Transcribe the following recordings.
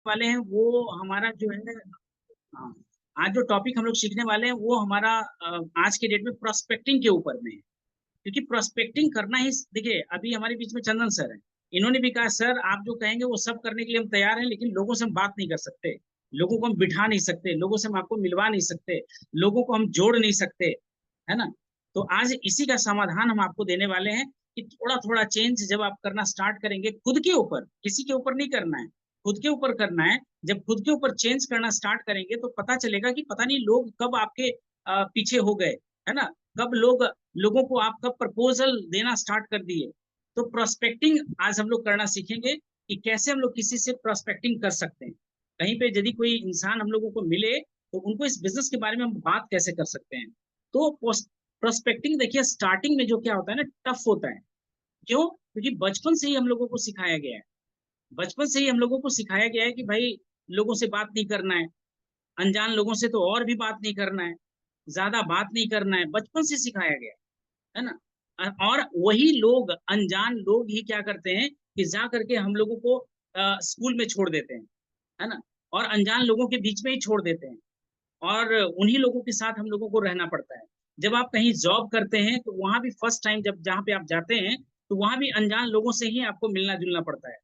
वाले हैं वो हमारा जो है, हाँ, आज जो टॉपिक हम लोग सीखने वाले हैं वो हमारा आज के डेट में प्रोस्पेक्टिंग के ऊपर में है। क्योंकि प्रोस्पेक्टिंग करना ही, देखिए अभी हमारे बीच में चंदन सर है, इन्होंने भी कहा सर आप जो कहेंगे वो सब करने के लिए हम तैयार हैं, लेकिन लोगों से हम बात नहीं कर सकते, लोगों को हम बिठा नहीं सकते, लोगों से हम आपको मिलवा नहीं सकते, लोगों को हम जोड़ नहीं सकते, है ना। तो आज इसी का समाधान हम आपको देने वाले हैं कि थोड़ा थोड़ा चेंज जब आप करना स्टार्ट करेंगे, खुद के ऊपर, किसी के ऊपर नहीं करना है, खुद के ऊपर करना है। जब खुद के ऊपर चेंज करना स्टार्ट करेंगे तो पता चलेगा कि पता नहीं लोग कब आपके पीछे हो गए, है ना। कब लोगों को आप कब प्रपोजल देना स्टार्ट कर दिए। तो प्रोस्पेक्टिंग आज हम लोग करना सीखेंगे कि कैसे हम लोग किसी से प्रोस्पेक्टिंग कर सकते हैं। कहीं पे यदि कोई इंसान हम लोगों को मिले तो उनको इस बिजनेस के बारे में हम बात कैसे कर सकते हैं। तो प्रोस्पेक्टिंग देखिए स्टार्टिंग में जो क्या होता है ना, टफ होता है। क्यों? क्योंकि बचपन से ही हम लोगों को सिखाया गया है, बचपन से ही हम लोगों को सिखाया गया है कि भाई लोगों से बात नहीं करना है, अनजान लोगों से तो और भी बात नहीं करना है, ज्यादा बात नहीं करना है, बचपन से सिखाया गया है ना। और वही लोग, अनजान लोग ही क्या करते हैं कि जा करके हम लोगों को स्कूल में छोड़ देते हैं, है ना। और अनजान लोगों के बीच में ही छोड़ देते हैं, और उन्हीं लोगों के साथ हम लोगों को रहना पड़ता है। जब आप कहीं जॉब करते हैं तो वहां भी फर्स्ट टाइम जब जहाँ पे आप जाते हैं तो वहां भी अनजान लोगों से ही आपको मिलना जुलना पड़ता है।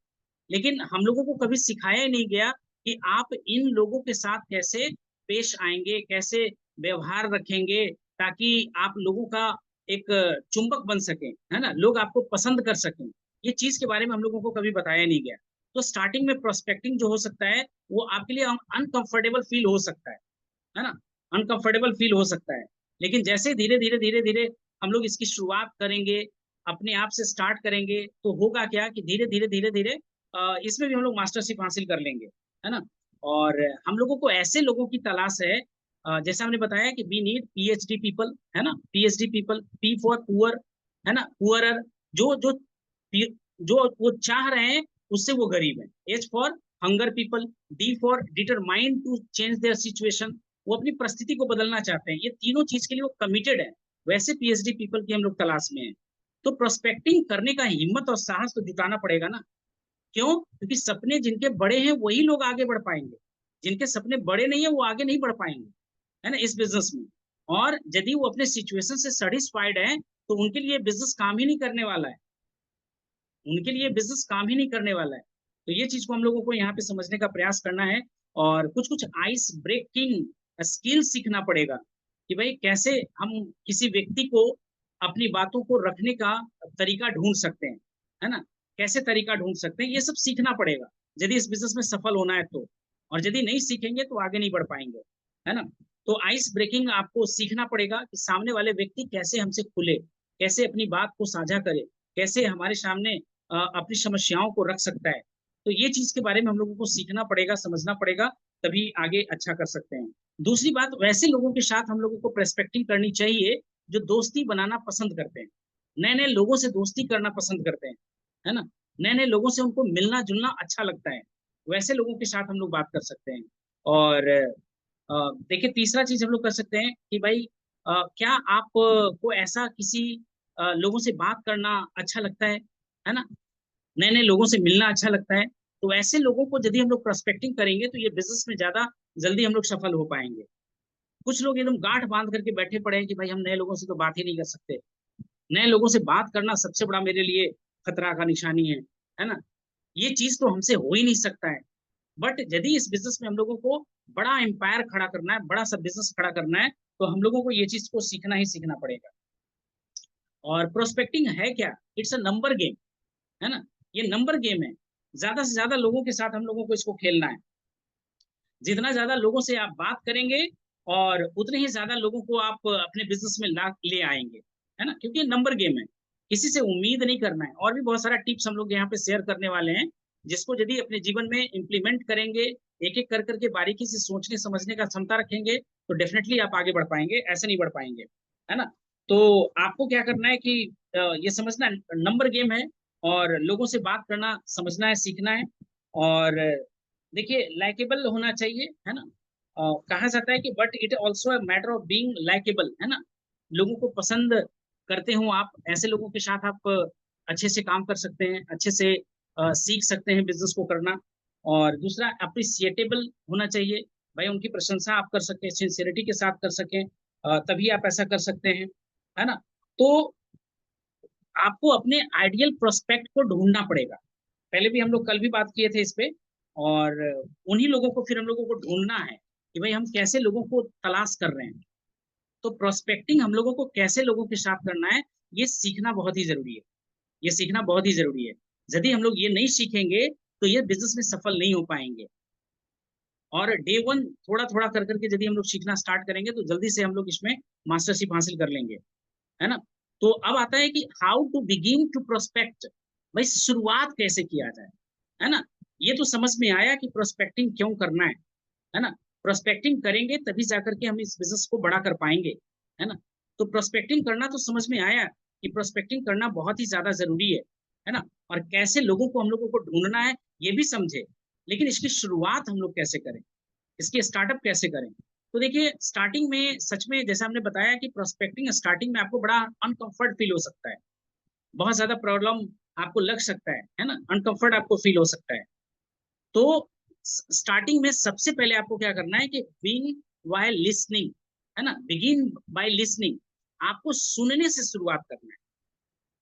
लेकिन हम लोगों को कभी सिखाया ही नहीं गया कि आप इन लोगों के साथ कैसे पेश आएंगे, कैसे व्यवहार रखेंगे, ताकि आप लोगों का एक चुंबक बन सके, है ना, लोग आपको पसंद कर सकें। ये चीज के बारे में हम लोगों को कभी बताया नहीं गया। तो स्टार्टिंग में प्रोस्पेक्टिंग जो हो सकता है वो आपके लिए अनकंफर्टेबल फील हो सकता है ना, अनकंफर्टेबल फील हो सकता है। लेकिन जैसे धीरे धीरे धीरे धीरे हम लोग इसकी शुरुआत करेंगे, अपने आप से स्टार्ट करेंगे, तो होगा क्या कि धीरे धीरे धीरे धीरे इसमें भी हम लोग मास्टरशिप हासिल कर लेंगे, है ना। और हम लोगों को ऐसे लोगों की तलाश है, जैसे हमने बताया कि वी नीड पीएचडी पीपल, है ना, PhD people, P for poor, है ना, पुअरर, जो जो जो वो चाह रहे हैं उससे वो गरीब है। H for hunger people, D for determined to change their situation, वो अपनी परिस्थिति को बदलना चाहते हैं, ये तीनों चीज के लिए वो कमिटेड है। वैसे पीएचडी पीपल की हम लोग तलाश में है। तो प्रोस्पेक्टिंग करने का हिम्मत और साहस तो जुटाना पड़ेगा ना। क्यों? क्योंकि सपने जिनके बड़े हैं वही लोग आगे बढ़ पाएंगे, जिनके सपने बड़े नहीं है वो आगे नहीं बढ़ पाएंगे, है ना, इस बिजनेस में। और यदि वो अपने सिचुएशन से सेटिस्फाइड है तो उनके लिए बिजनेस काम ही नहीं करने वाला है, उनके लिए बिजनेस काम ही नहीं करने वाला है। तो ये चीज को हम लोगों को यहाँ पे समझने का प्रयास करना है। और कुछ कुछ आइस ब्रेकिंग स्किल सीखना पड़ेगा कि भाई कैसे हम किसी व्यक्ति को अपनी बातों को रखने का तरीका ढूंढ सकते हैं, है ना, कैसे तरीका ढूंढ सकते हैं, ये सब सीखना पड़ेगा यदि इस बिजनेस में सफल होना है तो। और यदि नहीं सीखेंगे तो आगे नहीं बढ़ पाएंगे, है ना। तो आइस ब्रेकिंग आपको सीखना पड़ेगा कि सामने वाले व्यक्ति कैसे हमसे खुले, कैसे अपनी बात को साझा करे, कैसे हमारे सामने अपनी समस्याओं को रख सकता है। तो ये चीज के बारे में हम लोगों को सीखना पड़ेगा, समझना पड़ेगा, तभी आगे अच्छा कर सकते हैं। दूसरी बात, वैसे लोगों के साथ हम लोगों को प्रेस्पेक्टिंग करनी चाहिए जो दोस्ती बनाना पसंद करते हैं, नए नए लोगों से दोस्ती करना पसंद करते हैं, है ना, नए नए लोगों से उनको मिलना जुलना अच्छा लगता है। वैसे लोगों के साथ हम लोग बात कर सकते हैं। और देखिए तीसरा चीज हम लोग कर सकते हैं कि भाई क्या आप को ऐसा किसी लोगों से बात करना अच्छा लगता है ना, नए नए लोगों से मिलना अच्छा लगता है। तो ऐसे लोगों को यदि हम लोग प्रोस्पेक्टिंग करेंगे तो ये बिजनेस में ज्यादा जल्दी हम लोग सफल हो पाएंगे। कुछ लोग एकदम गांठ बांध करके बैठे पड़े हैं कि भाई हम नए लोगों से तो बात ही नहीं कर सकते, नए लोगों से बात करना सबसे बड़ा मेरे लिए खतरा का निशानी है ना, ये चीज तो हमसे हो ही नहीं सकता है। बट यदि इस बिजनेस में हम लोगों को बड़ा एम्पायर खड़ा करना है, बड़ा सा बिजनेस खड़ा करना है, तो हम लोगों को ये चीज को सीखना ही सीखना पड़ेगा। और प्रोस्पेक्टिंग है क्या? इट्स अ नंबर गेम, है ना, ये नंबर गेम है। ज्यादा से ज्यादा लोगों के साथ हम लोगों को इसको खेलना है। जितना ज्यादा लोगों से आप बात करेंगे और उतने ही ज्यादा लोगों को आप अपने बिजनेस में ला ले आएंगे, है ना, क्योंकि ये नंबर गेम है। किसी से उम्मीद नहीं करना है। और भी बहुत सारा टिप्स हम लोग यहाँ पे शेयर करने वाले हैं, जिसको यदि अपने जीवन में इंप्लीमेंट करेंगे, एक एक कर करके बारीकी से सोचने समझने का क्षमता रखेंगे, तो डेफिनेटली आप आगे बढ़ पाएंगे, ऐसे नहीं बढ़ पाएंगे, है ना। तो आपको क्या करना है कि ये समझना नंबर गेम है, और लोगों से बात करना समझना है, सीखना है। और देखिए लाइकेबल होना चाहिए, है ना। कहा जाता है कि but it also a matter of being likeable, है ना, लोगों को पसंद करते हो आप, ऐसे लोगों के साथ आप अच्छे से काम कर सकते हैं, अच्छे से सीख सकते हैं बिजनेस को करना। और दूसरा अप्रिसिएटेबल होना चाहिए, भाई उनकी प्रशंसा आप कर सकें, सिंसियरिटी के साथ कर सकें, तभी आप ऐसा कर सकते हैं, है ना। तो आपको अपने आइडियल प्रोस्पेक्ट को ढूंढना पड़ेगा। पहले भी हम लोग कल भी बात किए थे इस पे, और उन्हीं लोगों को फिर हम लोगों को ढूंढना है कि भाई हम कैसे लोगों को तलाश कर रहे हैं। तो प्रोस्पेक्टिंग हम लोगों को कैसे लोगों के साथ करना है, ये सीखना बहुत ही जरूरी है। ये सीखना बहुत ही जरूरी है। यदि हम लोग ये नहीं सीखेंगे तो ये बिजनेस में सफल नहीं हो पाएंगे। और डे वन थोड़ा थोड़ा कर करके यदि हम लोग सीखना स्टार्ट करेंगे तो जल्दी से हम लोग इसमें मास्टरशिप हासिल कर लेंगे, है ना। तो अब आता है कि how to begin to prospect, भाई शुरुआत कैसे किया जाए, है ना। ये तो समझ में आया कि प्रोस्पेक्टिंग क्यों करना है ना। प्रोस्पेक्टिंग करेंगे तभी जाकर के हम इस बिजनेस को बड़ा कर पाएंगे, है ना। तो प्रोस्पेक्टिंग करना तो समझ में आया कि प्रोस्पेक्टिंग करना बहुत ही ज्यादा जरूरी है ना। और कैसे लोगों को हम लोगों को ढूंढना है ये भी समझे, लेकिन इसकी शुरुआत हम लोग कैसे करें, इसकी स्टार्टअप कैसे करें। तो देखिए स्टार्टिंग में सच में जैसा हमने बताया कि प्रोस्पेक्टिंग स्टार्टिंग में आपको बड़ा अनकंफर्ट फील हो सकता है, बहुत ज्यादा प्रॉब्लम आपको लग सकता है ना, अनकंफर्ट आपको फील हो सकता है। तो स्टार्टिंग में सबसे पहले आपको क्या करना है कि बीइंग वाइल लिसनिंग, है ना, बिगिन बाय लिसनिंग। आपको सुनने से शुरुआत करना है,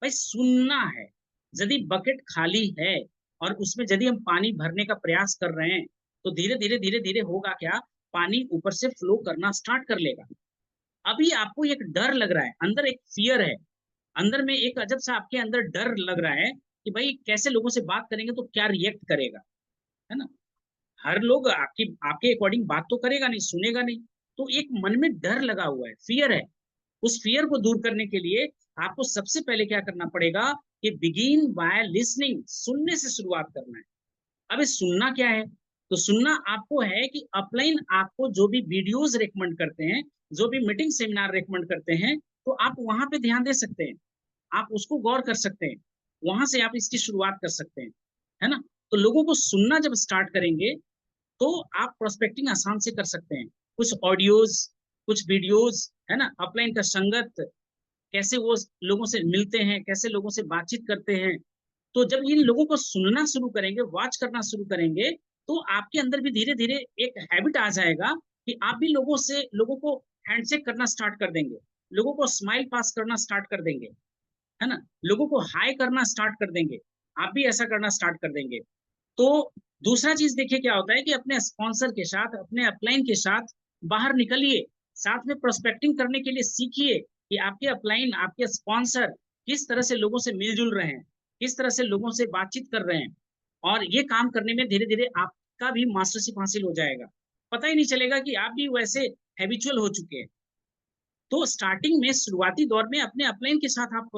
भाई सुनना है। यदि बकेट खाली है और उसमें यदि हम पानी भरने का प्रयास कर रहे हैं तो धीरे धीरे धीरे धीरे होगा क्या, पानी ऊपर से फ्लो करना स्टार्ट कर लेगा। अभी आपको एक डर लग रहा है, अंदर एक फियर है, अंदर में एक अजब सा आपके अंदर डर लग रहा है कि भाई कैसे लोगों से बात करेंगे तो क्या रिएक्ट करेगा, है ना। हर लोग आपकी आपके अकॉर्डिंग बात तो करेगा नहीं, सुनेगा नहीं। तो एक मन में डर लगा हुआ है, फियर है। उस फियर को दूर करने के लिए आपको सबसे पहले क्या करना पड़ेगा कि बिगिन बाय लिसनिंग, सुनने से शुरुआत करना है। अब ये सुनना क्या है, तो सुनना आपको है कि अपलाइन आपको जो भी वीडियोस रेकमेंड करते हैं, जो भी मीटिंग सेमिनार रेकमेंड करते हैं, तो आप वहां पे ध्यान दे सकते हैं, आप उसको गौर कर सकते हैं, वहां से आप इसकी शुरुआत कर सकते हैं, है ना। तो लोगों को सुनना जब स्टार्ट करेंगे तो आप प्रोस्पेक्टिंग आसान से कर सकते हैं। कुछ ऑडियोज, कुछ वीडियोज, है ना, अपलाइन का संगत, कैसे वो लोगों से मिलते हैं, कैसे लोगों से बातचीत करते हैं। तो जब इन लोगों को सुनना शुरू करेंगे, वॉच करना शुरू करेंगे, तो आपके अंदर भी धीरे धीरे एक हैबिट आ जाएगा कि आप भी लोगों को हैंडशेक करना स्टार्ट कर देंगे, लोगों को स्माइल पास करना स्टार्ट कर देंगे, है ना, लोगों को हाई करना स्टार्ट कर देंगे। आप भी ऐसा करना स्टार्ट कर देंगे। तो दूसरा चीज देखिए क्या होता है कि अपने स्पॉन्सर के साथ, अपने अपलाइन के साथ बाहर निकलिए, साथ में प्रोस्पेक्टिंग करने के लिए सीखिए कि आपके अपलाइन, आपके स्पॉन्सर किस तरह से लोगों से मिलजुल रहे हैं, किस तरह से लोगों से बातचीत कर रहे हैं। और ये काम करने में धीरे धीरे आपका भी मास्टरशिप हासिल हो जाएगा, पता ही नहीं चलेगा कि आप भी वैसे हैबिचुअल हो चुके हैं। तो स्टार्टिंग में शुरुआती दौर में अपने अपलाइन के साथ आप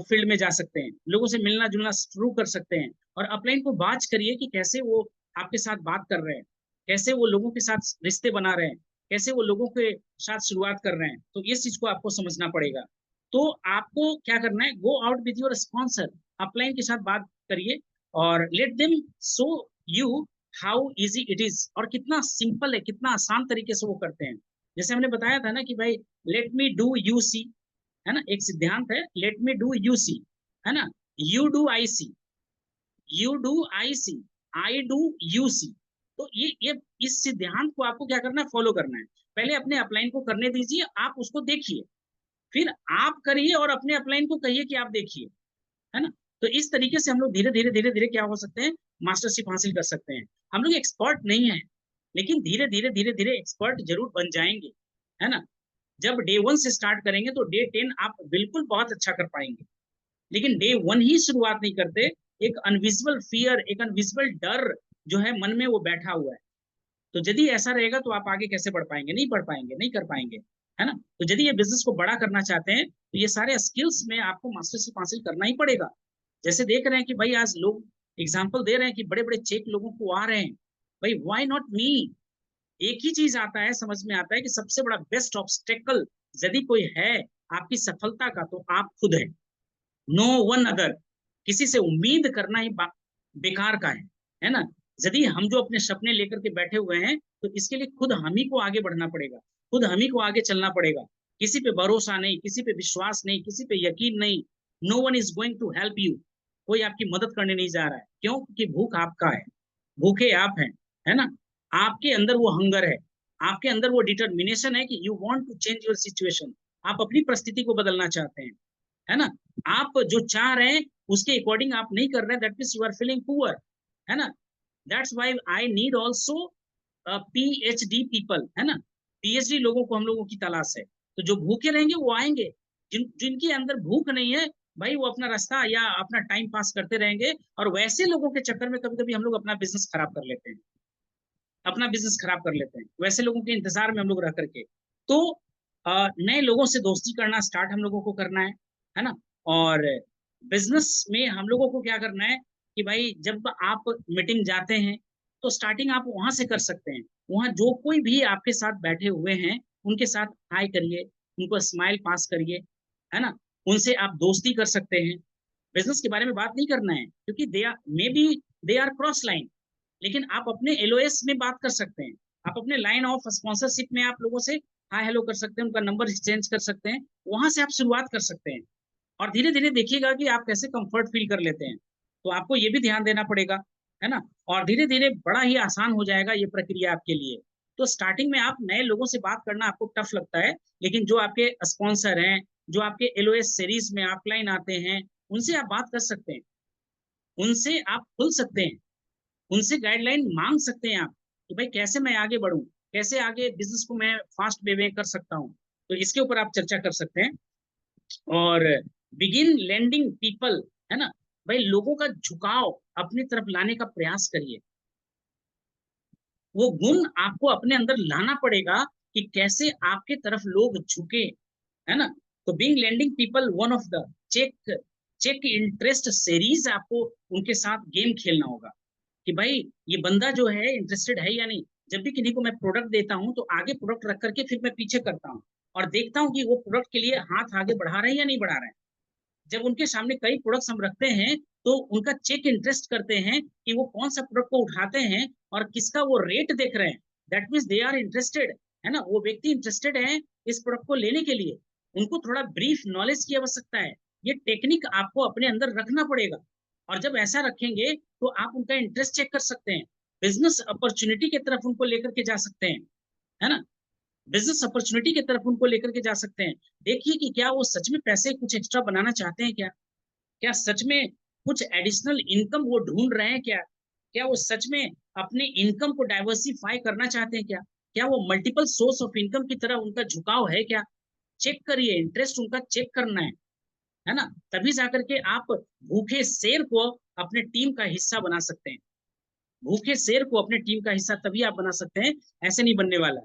फील्ड में जा सकते हैं, लोगों से मिलना जुलना शुरू कर सकते हैं, और अपलाइन को बात करिए कि कैसे वो आपके साथ बात कर रहे हैं, कैसे वो लोगों के साथ रिश्ते बना रहे हैं, कैसे वो लोगों के साथ शुरुआत कर रहे हैं। तो इस चीज को आपको समझना पड़ेगा। तो आपको क्या करना है, go out with your sponsor, upline के साथ बात करिए और let them show you how easy it is, और कितना सिंपल है, कितना आसान तरीके से वो करते हैं। जैसे हमने बताया था ना कि भाई let me do you see, है ना, एक सिद्धांत है, let me do you see, है ना, you do I see, you do I see, I do you see. तो ये इस सिद्धांत को आपको क्या करना है, फॉलो करना है। पहले अपने अपलाइन को करने दीजिए, आप उसको देखिए, फिर आप करिए और अपने अपलाइन को कहिए कि आप देखिए, है ना। तो इस तरीके से हम लोग धीरे धीरे धीरे धीरे क्या हो सकते हैं, मास्टरशिप हासिल कर सकते हैं। हम लोग एक्सपर्ट नहीं है, लेकिन धीरे धीरे धीरे धीरे एक्सपर्ट जरूर बन जाएंगे, है ना। जब डे वन से स्टार्ट करेंगे तो डे 10 आप बिल्कुल बहुत अच्छा कर पाएंगे, लेकिन डे वन ही शुरुआत नहीं करते, एक अनविजिबल फियर, एक अनविजिबल डर जो है मन में वो बैठा हुआ है। तो यदि ऐसा रहेगा तो आप आगे कैसे बढ़ पाएंगे, नहीं बढ़ पाएंगे, नहीं कर पाएंगे, है ना। तो यदि ये बिजनेस को बड़ा करना चाहते हैं तो ये सारे स्किल्स में आपको मास्टरशिप हासिल करना ही पड़ेगा। जैसे देख रहे हैं कि भाई आज लोग एग्जाम्पल दे रहे हैं कि बड़े बड़े चेक लोगों को आ रहे हैं, भाई व्हाई नॉट मी। एक ही चीज आता है, समझ में आता है कि सबसे बड़ा बेस्ट ऑब्स्टेकल यदि कोई है आपकी सफलता का तो आप खुद है, नो वन अदर। किसी से उम्मीद करना ही बेकार का है ना। यदि हम जो अपने सपने लेकर के बैठे हुए हैं तो इसके लिए खुद हम ही को आगे बढ़ना पड़ेगा, खुद हम ही को आगे चलना पड़ेगा। किसी पे भरोसा नहीं, किसी पे विश्वास नहीं, किसी पे यकीन नहीं। No one is going to help you, कोई आपकी मदद करने नहीं जा रहा है। क्यों? क्योंकि भूख आपका है, भूखे आप हैं, है ना, आपके अंदर वो हंगर है, आपके अंदर वो डिटर्मिनेशन है कि you want to change your situation, आप अपनी परिस्थिति को बदलना चाहते हैं, है ना, आप जो चाह रहे हैं उसके अकॉर्डिंग आप नहीं कर रहे हैं, that means you are feeling poor, है ना। That's why I need also PhD people, है ना, पीएचडी लोगों को हम लोगों की तलाश है। तो जो भूखे रहेंगे वो आएंगे, जिनके अंदर भूख नहीं है भाई, वो अपना रास्ता या अपना टाइम पास करते रहेंगे, और वैसे लोगों के चक्कर में कभी कभी हम लोग अपना बिजनेस खराब कर लेते हैं, अपना बिजनेस खराब कर लेते हैं, वैसे लोगों के इंतजार में हम लोग रह करके। तो नए लोगों से दोस्ती करना स्टार्ट हम लोगों को करना है ना। और बिजनेस में हम लोगों को क्या करना है कि भाई जब आप मीटिंग जाते हैं तो स्टार्टिंग आप वहां से कर सकते हैं, वहां जो कोई भी आपके साथ बैठे हुए हैं उनके साथ हाय करिए, उनको स्माइल पास करिए, है ना, उनसे आप दोस्ती कर सकते हैं। बिजनेस के बारे में बात नहीं करना है क्योंकि they are may be they are cross line, लेकिन आप अपने एलओएस में बात कर सकते हैं, आप अपने लाइन ऑफ स्पॉन्सरशिप में आप लोगों से हाय हेलो कर सकते हैं, उनका नंबर एक्सचेंज कर सकते हैं, वहां से आप शुरुआत कर सकते हैं। और धीरे धीरे देखिएगा कि आप कैसे कंफर्ट फील कर लेते हैं, तो आपको ये भी ध्यान देना पड़ेगा, है ना। और धीरे धीरे बड़ा ही आसान हो जाएगा ये प्रक्रिया आपके लिए। तो स्टार्टिंग में आप नए लोगों से बात करना आपको टफ लगता है, लेकिन जो आपके स्पॉन्सर हैं, जो आपके एलओएस सीरीज में अपलाइन आते हैं, उनसे आप बात कर सकते हैं, उनसे आप खुल सकते हैं, उनसे गाइडलाइन मांग सकते हैं आप कि भाई कैसे मैं आगे बढ़ूं, कैसे आगे बिजनेस को मैं फास्ट वे में कर सकता हूं। तो इसके ऊपर आप चर्चा कर सकते हैं। और बिगिन लैंडिंग पीपल, है ना, भाई लोगों का झुकाव अपनी तरफ लाने का प्रयास करिए, वो गुण आपको अपने अंदर लाना पड़ेगा कि कैसे आपके तरफ लोग झुके, है ना। तो being landing people one of the check check interest series, आपको उनके साथ गेम खेलना होगा कि भाई ये बंदा जो है इंटरेस्टेड है या नहीं। जब भी किसी को मैं प्रोडक्ट देता हूं तो आगे प्रोडक्ट रख करके फिर मैं पीछे करता हूँ और देखता हूँ कि वो प्रोडक्ट के लिए हाथ आगे बढ़ा रहे हैं या नहीं बढ़ा रहे हैं। जब उनके सामने कई प्रोडक्ट्स हम रखते हैं तो उनका चेक इंटरेस्ट करते हैं कि वो कौन सा प्रोडक्ट को उठाते हैं और किसका वो रेट देख रहे हैं, that means they are interested, है ना, वो व्यक्ति इंटरेस्टेड है इस प्रोडक्ट को लेने के लिए। उनको थोड़ा ब्रीफ नॉलेज की आवश्यकता है, ये टेक्निक आपको अपने अंदर रखना पड़ेगा। और जब ऐसा रखेंगे तो आप उनका इंटरेस्ट चेक कर सकते हैं, बिजनेस अपॉर्चुनिटी की तरफ उनको लेकर के जा सकते हैं, है ना, बिजनेस अपॉर्चुनिटी की तरफ उनको लेकर के जा सकते हैं। देखिए कि क्या वो सच में पैसे कुछ एक्स्ट्रा बनाना चाहते हैं क्या, क्या सच में कुछ एडिशनल इनकम वो ढूंढ रहे हैं क्या, क्या वो सच में अपने इनकम को डाइवर्सिफाई करना चाहते हैं क्या, क्या वो मल्टीपल सोर्स ऑफ इनकम की तरह उनका झुकाव है क्या। चेक करिए, इंटरेस्ट उनका चेक करना है ना, तभी जाकर के आप भूखे शेर को अपने टीम का हिस्सा बना सकते हैं। भूखे शेर को अपने टीम का हिस्सा तभी आप बना सकते हैं, ऐसे नहीं बनने वाला।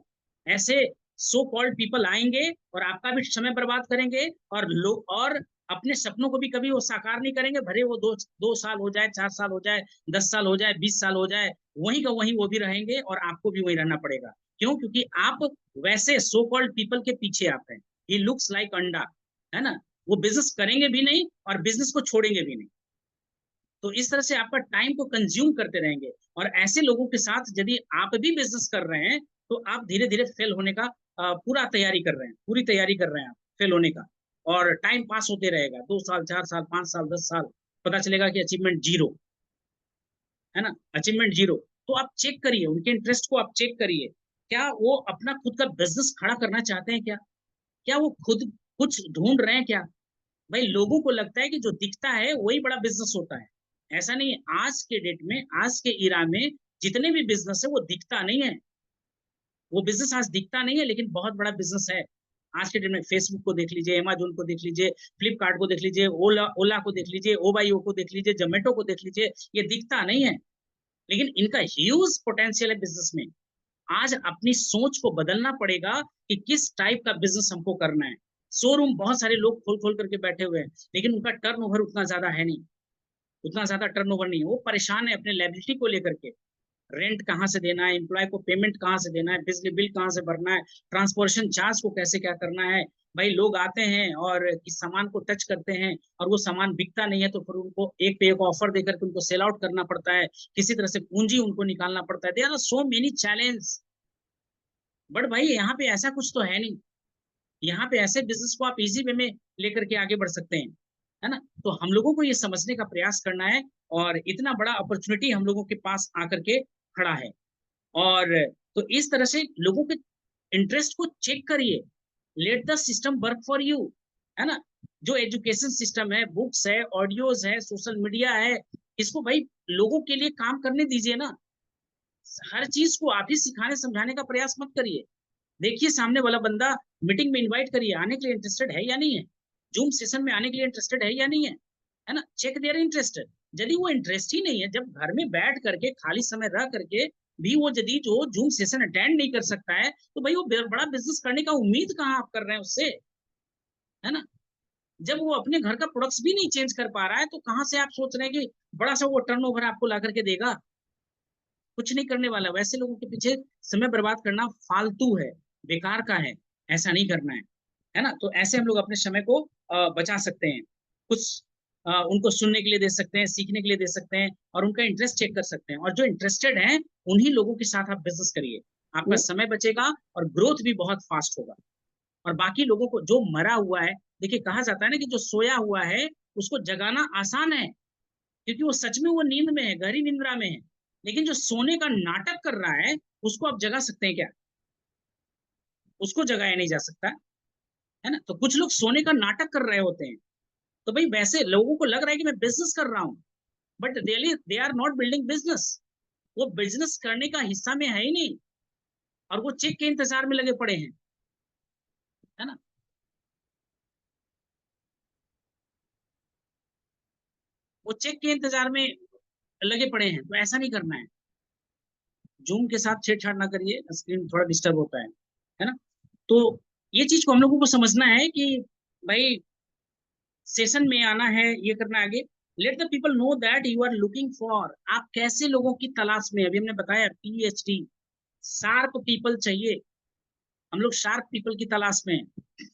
ऐसे सो कॉल्ड पीपल आएंगे और आपका भी समय बर्बाद करेंगे, और लोग और अपने सपनों को भी कभी वो साकार नहीं करेंगे, भले वो 2 साल हो जाए, 4 साल हो जाए, 10 साल हो जाए, 20 साल हो जाए, वहीं का वहीं वो भी रहेंगे और आपको भी वहीं रहना पड़ेगा। क्यों? क्योंकि आप वैसे सो कॉल्ड पीपल के पीछे आप हैं। ही लुक्स लाइक अंडा, है ना, वो बिजनेस करेंगे भी नहीं और बिजनेस को छोड़ेंगे भी नहीं। तो इस तरह से आपका टाइम को कंज्यूम करते रहेंगे, और ऐसे लोगों के साथ यदि आप भी बिजनेस कर रहे हैं तो आप धीरे धीरे फेल होने का पूरा तैयारी कर रहे हैं, पूरी तैयारी कर रहे हैं आप फेल होने का। और टाइम पास होते रहेगा, 2 साल, 4 साल, 5 साल, 10 साल, पता चलेगा कि अचीवमेंट जीरो, है ना, अचीवमेंट जीरो। तो आप चेक करिए, उनके इंटरेस्ट को आप चेक करिए, क्या वो अपना खुद का बिजनेस खड़ा करना चाहते हैं क्या, क्या वो खुद कुछ ढूंढ रहे हैं क्या। भाई लोगों को लगता है कि जो दिखता है वही बड़ा बिजनेस होता है, ऐसा नहीं है। आज के डेट में, आज के इरा में जितने भी बिजनेस है वो दिखता नहीं है, वो बिजनेस आज दिखता नहीं है लेकिन बहुत बड़ा बिजनेस है। आज के डेट में फेसबुक को देख लीजिए, अमेजोन को देख लीजिए, फ्लिपकार्ट को देख लीजिए, ओला ओला को देख लीजिए, ओबाइओ को देख लीजिए, जोमेटो को देख लीजिए, ये दिखता नहीं है लेकिन इनका ह्यूज पोटेंशियल है बिजनेस में। आज अपनी सोच को बदलना पड़ेगा कि किस टाइप का बिजनेस हमको करना है। शोरूम बहुत सारे लोग खोल खोल करके बैठे हुए हैं लेकिन उनका टर्नओवर उतना ज्यादा है नहीं, उतना ज्यादा टर्नओवर नहीं है, वो परेशान है अपने लायबिलिटी को लेकर के। रेंट कहाँ से देना है, एम्प्लॉय को पेमेंट कहाँ से देना है, बिजली बिल कहाँ से भरना है, ट्रांसपोर्टेशन चार्ज को कैसे क्या करना है। भाई लोग आते हैं और किस सामान को टच करते हैं और वो सामान बिकता नहीं है तो फिर उनको एक पे एक ऑफर देकर के उनको सेल आउट करना पड़ता है, किसी तरह से पूंजी उनको निकालना पड़ता है। There are so many challenge, but भाई यहाँ पे ऐसा कुछ तो है नहीं, यहाँ पे ऐसे बिजनेस को आप इजी वे में लेकर के आगे बढ़ सकते हैं। है ना। तो हम लोगों को ये समझने का प्रयास करना है, और इतना बड़ा अपॉर्चुनिटी हम लोगों के पास आकर के खड़ा है। और तो इस तरह से लोगों के इंटरेस्ट को चेक करिए, let the system work for you, है ना। जो एजुकेशन सिस्टम है, बुक्स है, ऑडियोज है, सोशल मीडिया है, इसको भाई लोगों के लिए काम करने दीजिए ना। हर चीज को आप ही सिखाने समझाने का प्रयास मत करिए। देखिए सामने वाला बंदा, मीटिंग में इनवाइट करिए, आने के लिए इंटरेस्टेड है या नहीं है, जूम सेशन में आने के लिए इंटरेस्टेड है या नहीं है ना। Check their interested. यदि वो इंटरेस्ट ही नहीं है, जब घर में बैठ करके खाली समय रह करके भी वो यदि जो जूम सेशन अटेंड नहीं कर सकता है, तो भाई वो बड़ा बिजनेस करने का उम्मीद कहाँ आप कर रहे हैं उससे, है ना। जब वो अपने घर का प्रोडक्ट्स भी नहीं चेंज कर पा रहा है, तो कहाँ से आप सोच रहे हैं कि बड़ा सा वो टर्नओवर आपको ला करके देगा। कुछ नहीं करने वाला। वैसे लोगों के पीछे समय बर्बाद करना फालतू है, बेकार का है, ऐसा नहीं करना है ना। तो ऐसे हम लोग अपने समय को बचा सकते हैं। कुछ उनको सुनने के लिए दे सकते हैं, सीखने के लिए दे सकते हैं, और उनका इंटरेस्ट चेक कर सकते हैं, और जो इंटरेस्टेड हैं उन्हीं लोगों के साथ आप बिजनेस करिए। आपका समय बचेगा और ग्रोथ भी बहुत फास्ट होगा। और बाकी लोगों को, जो मरा हुआ है, देखिए कहा जाता है ना कि जो सोया हुआ है उसको जगाना आसान है, क्योंकि वो सच में वो नींद में है, गहरी निंद्रा में है। लेकिन जो सोने का नाटक कर रहा है, उसको आप जगा सकते हैं क्या? उसको जगाया नहीं जा सकता, है ना। तो कुछ लोग सोने का नाटक कर रहे होते हैं। तो भाई वैसे लोगों को लग रहा है कि मैं बिजनेस कर रहा हूं, but really they are not building business. वो बिजनेस करने का हिस्सा में है ही नहीं, और वो चेक के इंतजार में लगे पड़े हैं, है ना। वो चेक के इंतजार में लगे पड़े हैं। तो ऐसा नहीं करना है। जूम के साथ छेड़छाड़ ना करिए, स्क्रीन थोड़ा डिस्टर्ब होता है ना। तो ये चीज को हम लोगों को समझना है कि भाई सेशन में आना है, ये करना है आगे। Let the people know that you are looking for. आप कैसे लोगों की तलाश में, अभी हमने बताया PhD, शार्प पीपल चाहिए। हम लोग शार्प पीपल की तलाश में हैं।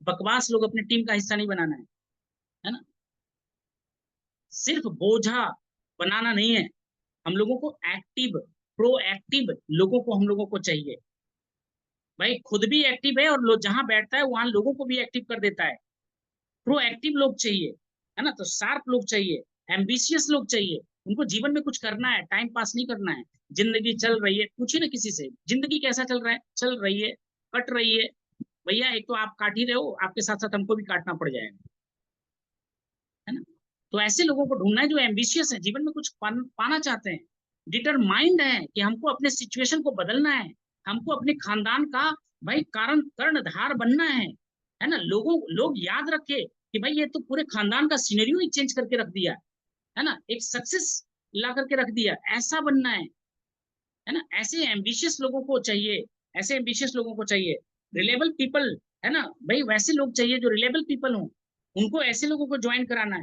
बकवास लोग अपनी टीम का हिस्सा नहीं बनाना है ना। सिर्फ बोझा बनाना नहीं है। हम लोगों को एक्टिव, प्रोएक्टिव लोगों को हम लोगों को चाहिए। भाई खुद भी एक्टिव है, और लोग जहां बैठता है वहां लोगों को भी एक्टिव कर देता है। प्रोएक्टिव लोग चाहिए, है ना। तो शार्प लोग चाहिए, एम्बिशियस लोग चाहिए। उनको जीवन में कुछ करना है, टाइम पास नहीं करना है। जिंदगी चल रही है, पूछिए ना किसी से, जिंदगी कैसा चल रहा है? चल रही है, कट रही है। भैया एक तो आप काट ही रहे हो, आपके साथ साथ हमको भी काटना पड़ जाएगा, है ना। तो ऐसे लोगों को ढूंढना है जो एम्बिशियस है, जीवन में कुछ पाना चाहते हैं, डिटरमाइंड है कि हमको अपने सिचुएशन को बदलना है, हमको अपने खानदान का भाई कारण कर्णधार बनना है ना। लोग याद रखे कि भाई ये तो पूरे खानदान का सिनेरियो ही चेंज करके रख दिया, है ना। एक सक्सेस ला करके रख दिया, ऐसा बनना है ना। ऐसे एम्बिशियस लोगों को चाहिए, ऐसे एम्बिशियस लोगों को चाहिए। रिलेबल पीपल, है ना भाई, वैसे लोग चाहिए जो रिलेबल पीपल हो। उनको ऐसे लोगों को ज्वाइन कराना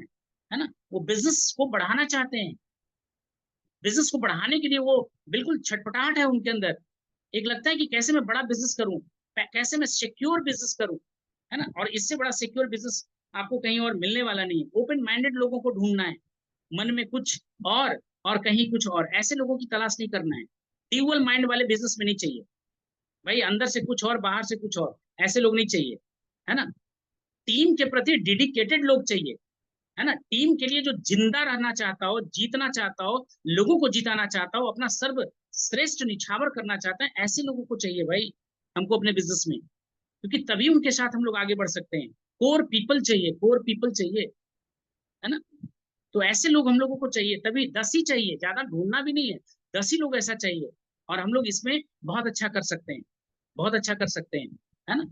है ना। वो बिजनेस को बढ़ाना चाहते हैं, बिजनेस को बढ़ाने के लिए वो बिल्कुल छटपटाहट है उनके अंदर। एक लगता है कि कैसे मैं बड़ा बिजनेस करूं, कैसे मैं सिक्योर बिजनेस करूं, है ना। और इससे बड़ा सिक्योर बिजनेस आपको कहीं और मिलने वाला नहीं है। ओपन माइंडेड लोगों को ढूंढना है, मन में कुछ और कहीं कुछ और, ऐसे लोगों की तलाश नहीं करना है। ड्यूअल माइंड वाले बिजनेस में नहीं चाहिए भाई, अंदर से कुछ और बाहर से कुछ और, ऐसे लोग नहीं चाहिए, है ना। टीम के प्रति डेडिकेटेड लोग चाहिए, है ना। टीम के लिए जो जिंदा रहना चाहता हो, जीतना चाहता हो, लोगों को जिताना चाहता हो, अपना सर्व श्रेष्ठ निछावर करना चाहता है, ऐसे लोगों को चाहिए भाई हमको अपने बिजनेस में। क्योंकि तभी उनके साथ हम लोग आगे बढ़ सकते हैं। कोर पीपल चाहिए, कोर पीपल चाहिए, है ना। तो ऐसे लोग हम लोगों को चाहिए, तभी 10 ही चाहिए, ज्यादा ढूंढना भी नहीं है। 10 ही लोग ऐसा चाहिए, और हम लोग इसमें बहुत अच्छा कर सकते हैं, बहुत अच्छा कर सकते हैं, है ना।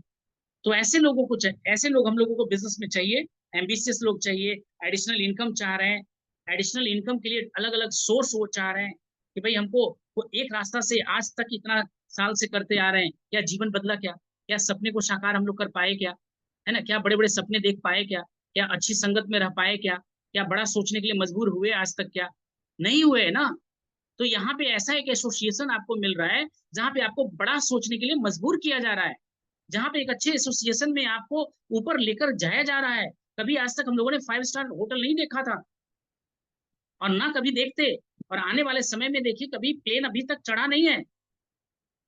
तो ऐसे लोगों को चाहिए, ऐसे लोग हम लोगों को बिजनेस में चाहिए। एम्बिशियस लोग चाहिए, एडिशनल इनकम चाह रहे हैं, एडिशनल इनकम के लिए अलग अलग सोर्स वो चाह रहे हैं कि भाई हमको वो एक रास्ता से आज तक इतना साल से करते आ रहे हैं, क्या जीवन बदला? क्या सपने को साकार हम लोग कर पाए क्या? है ना। क्या बड़े बड़े सपने देख पाए क्या? क्या अच्छी संगत में रह पाए क्या? क्या बड़ा सोचने के लिए मजबूर हुए आज तक? क्या नहीं हुए ना। तो यहाँ पे ऐसा एक एसोसिएशन आपको मिल रहा है, जहाँ पे आपको बड़ा सोचने के लिए मजबूर किया जा रहा है, जहाँ पे एक अच्छे एसोसिएशन में आपको ऊपर लेकर जाया जा रहा है। कभी आज तक हम लोगों ने 5 स्टार होटल नहीं देखा था, और ना कभी देखते, और आने वाले समय में देखिए कभी प्लेन अभी तक चढ़ा नहीं है।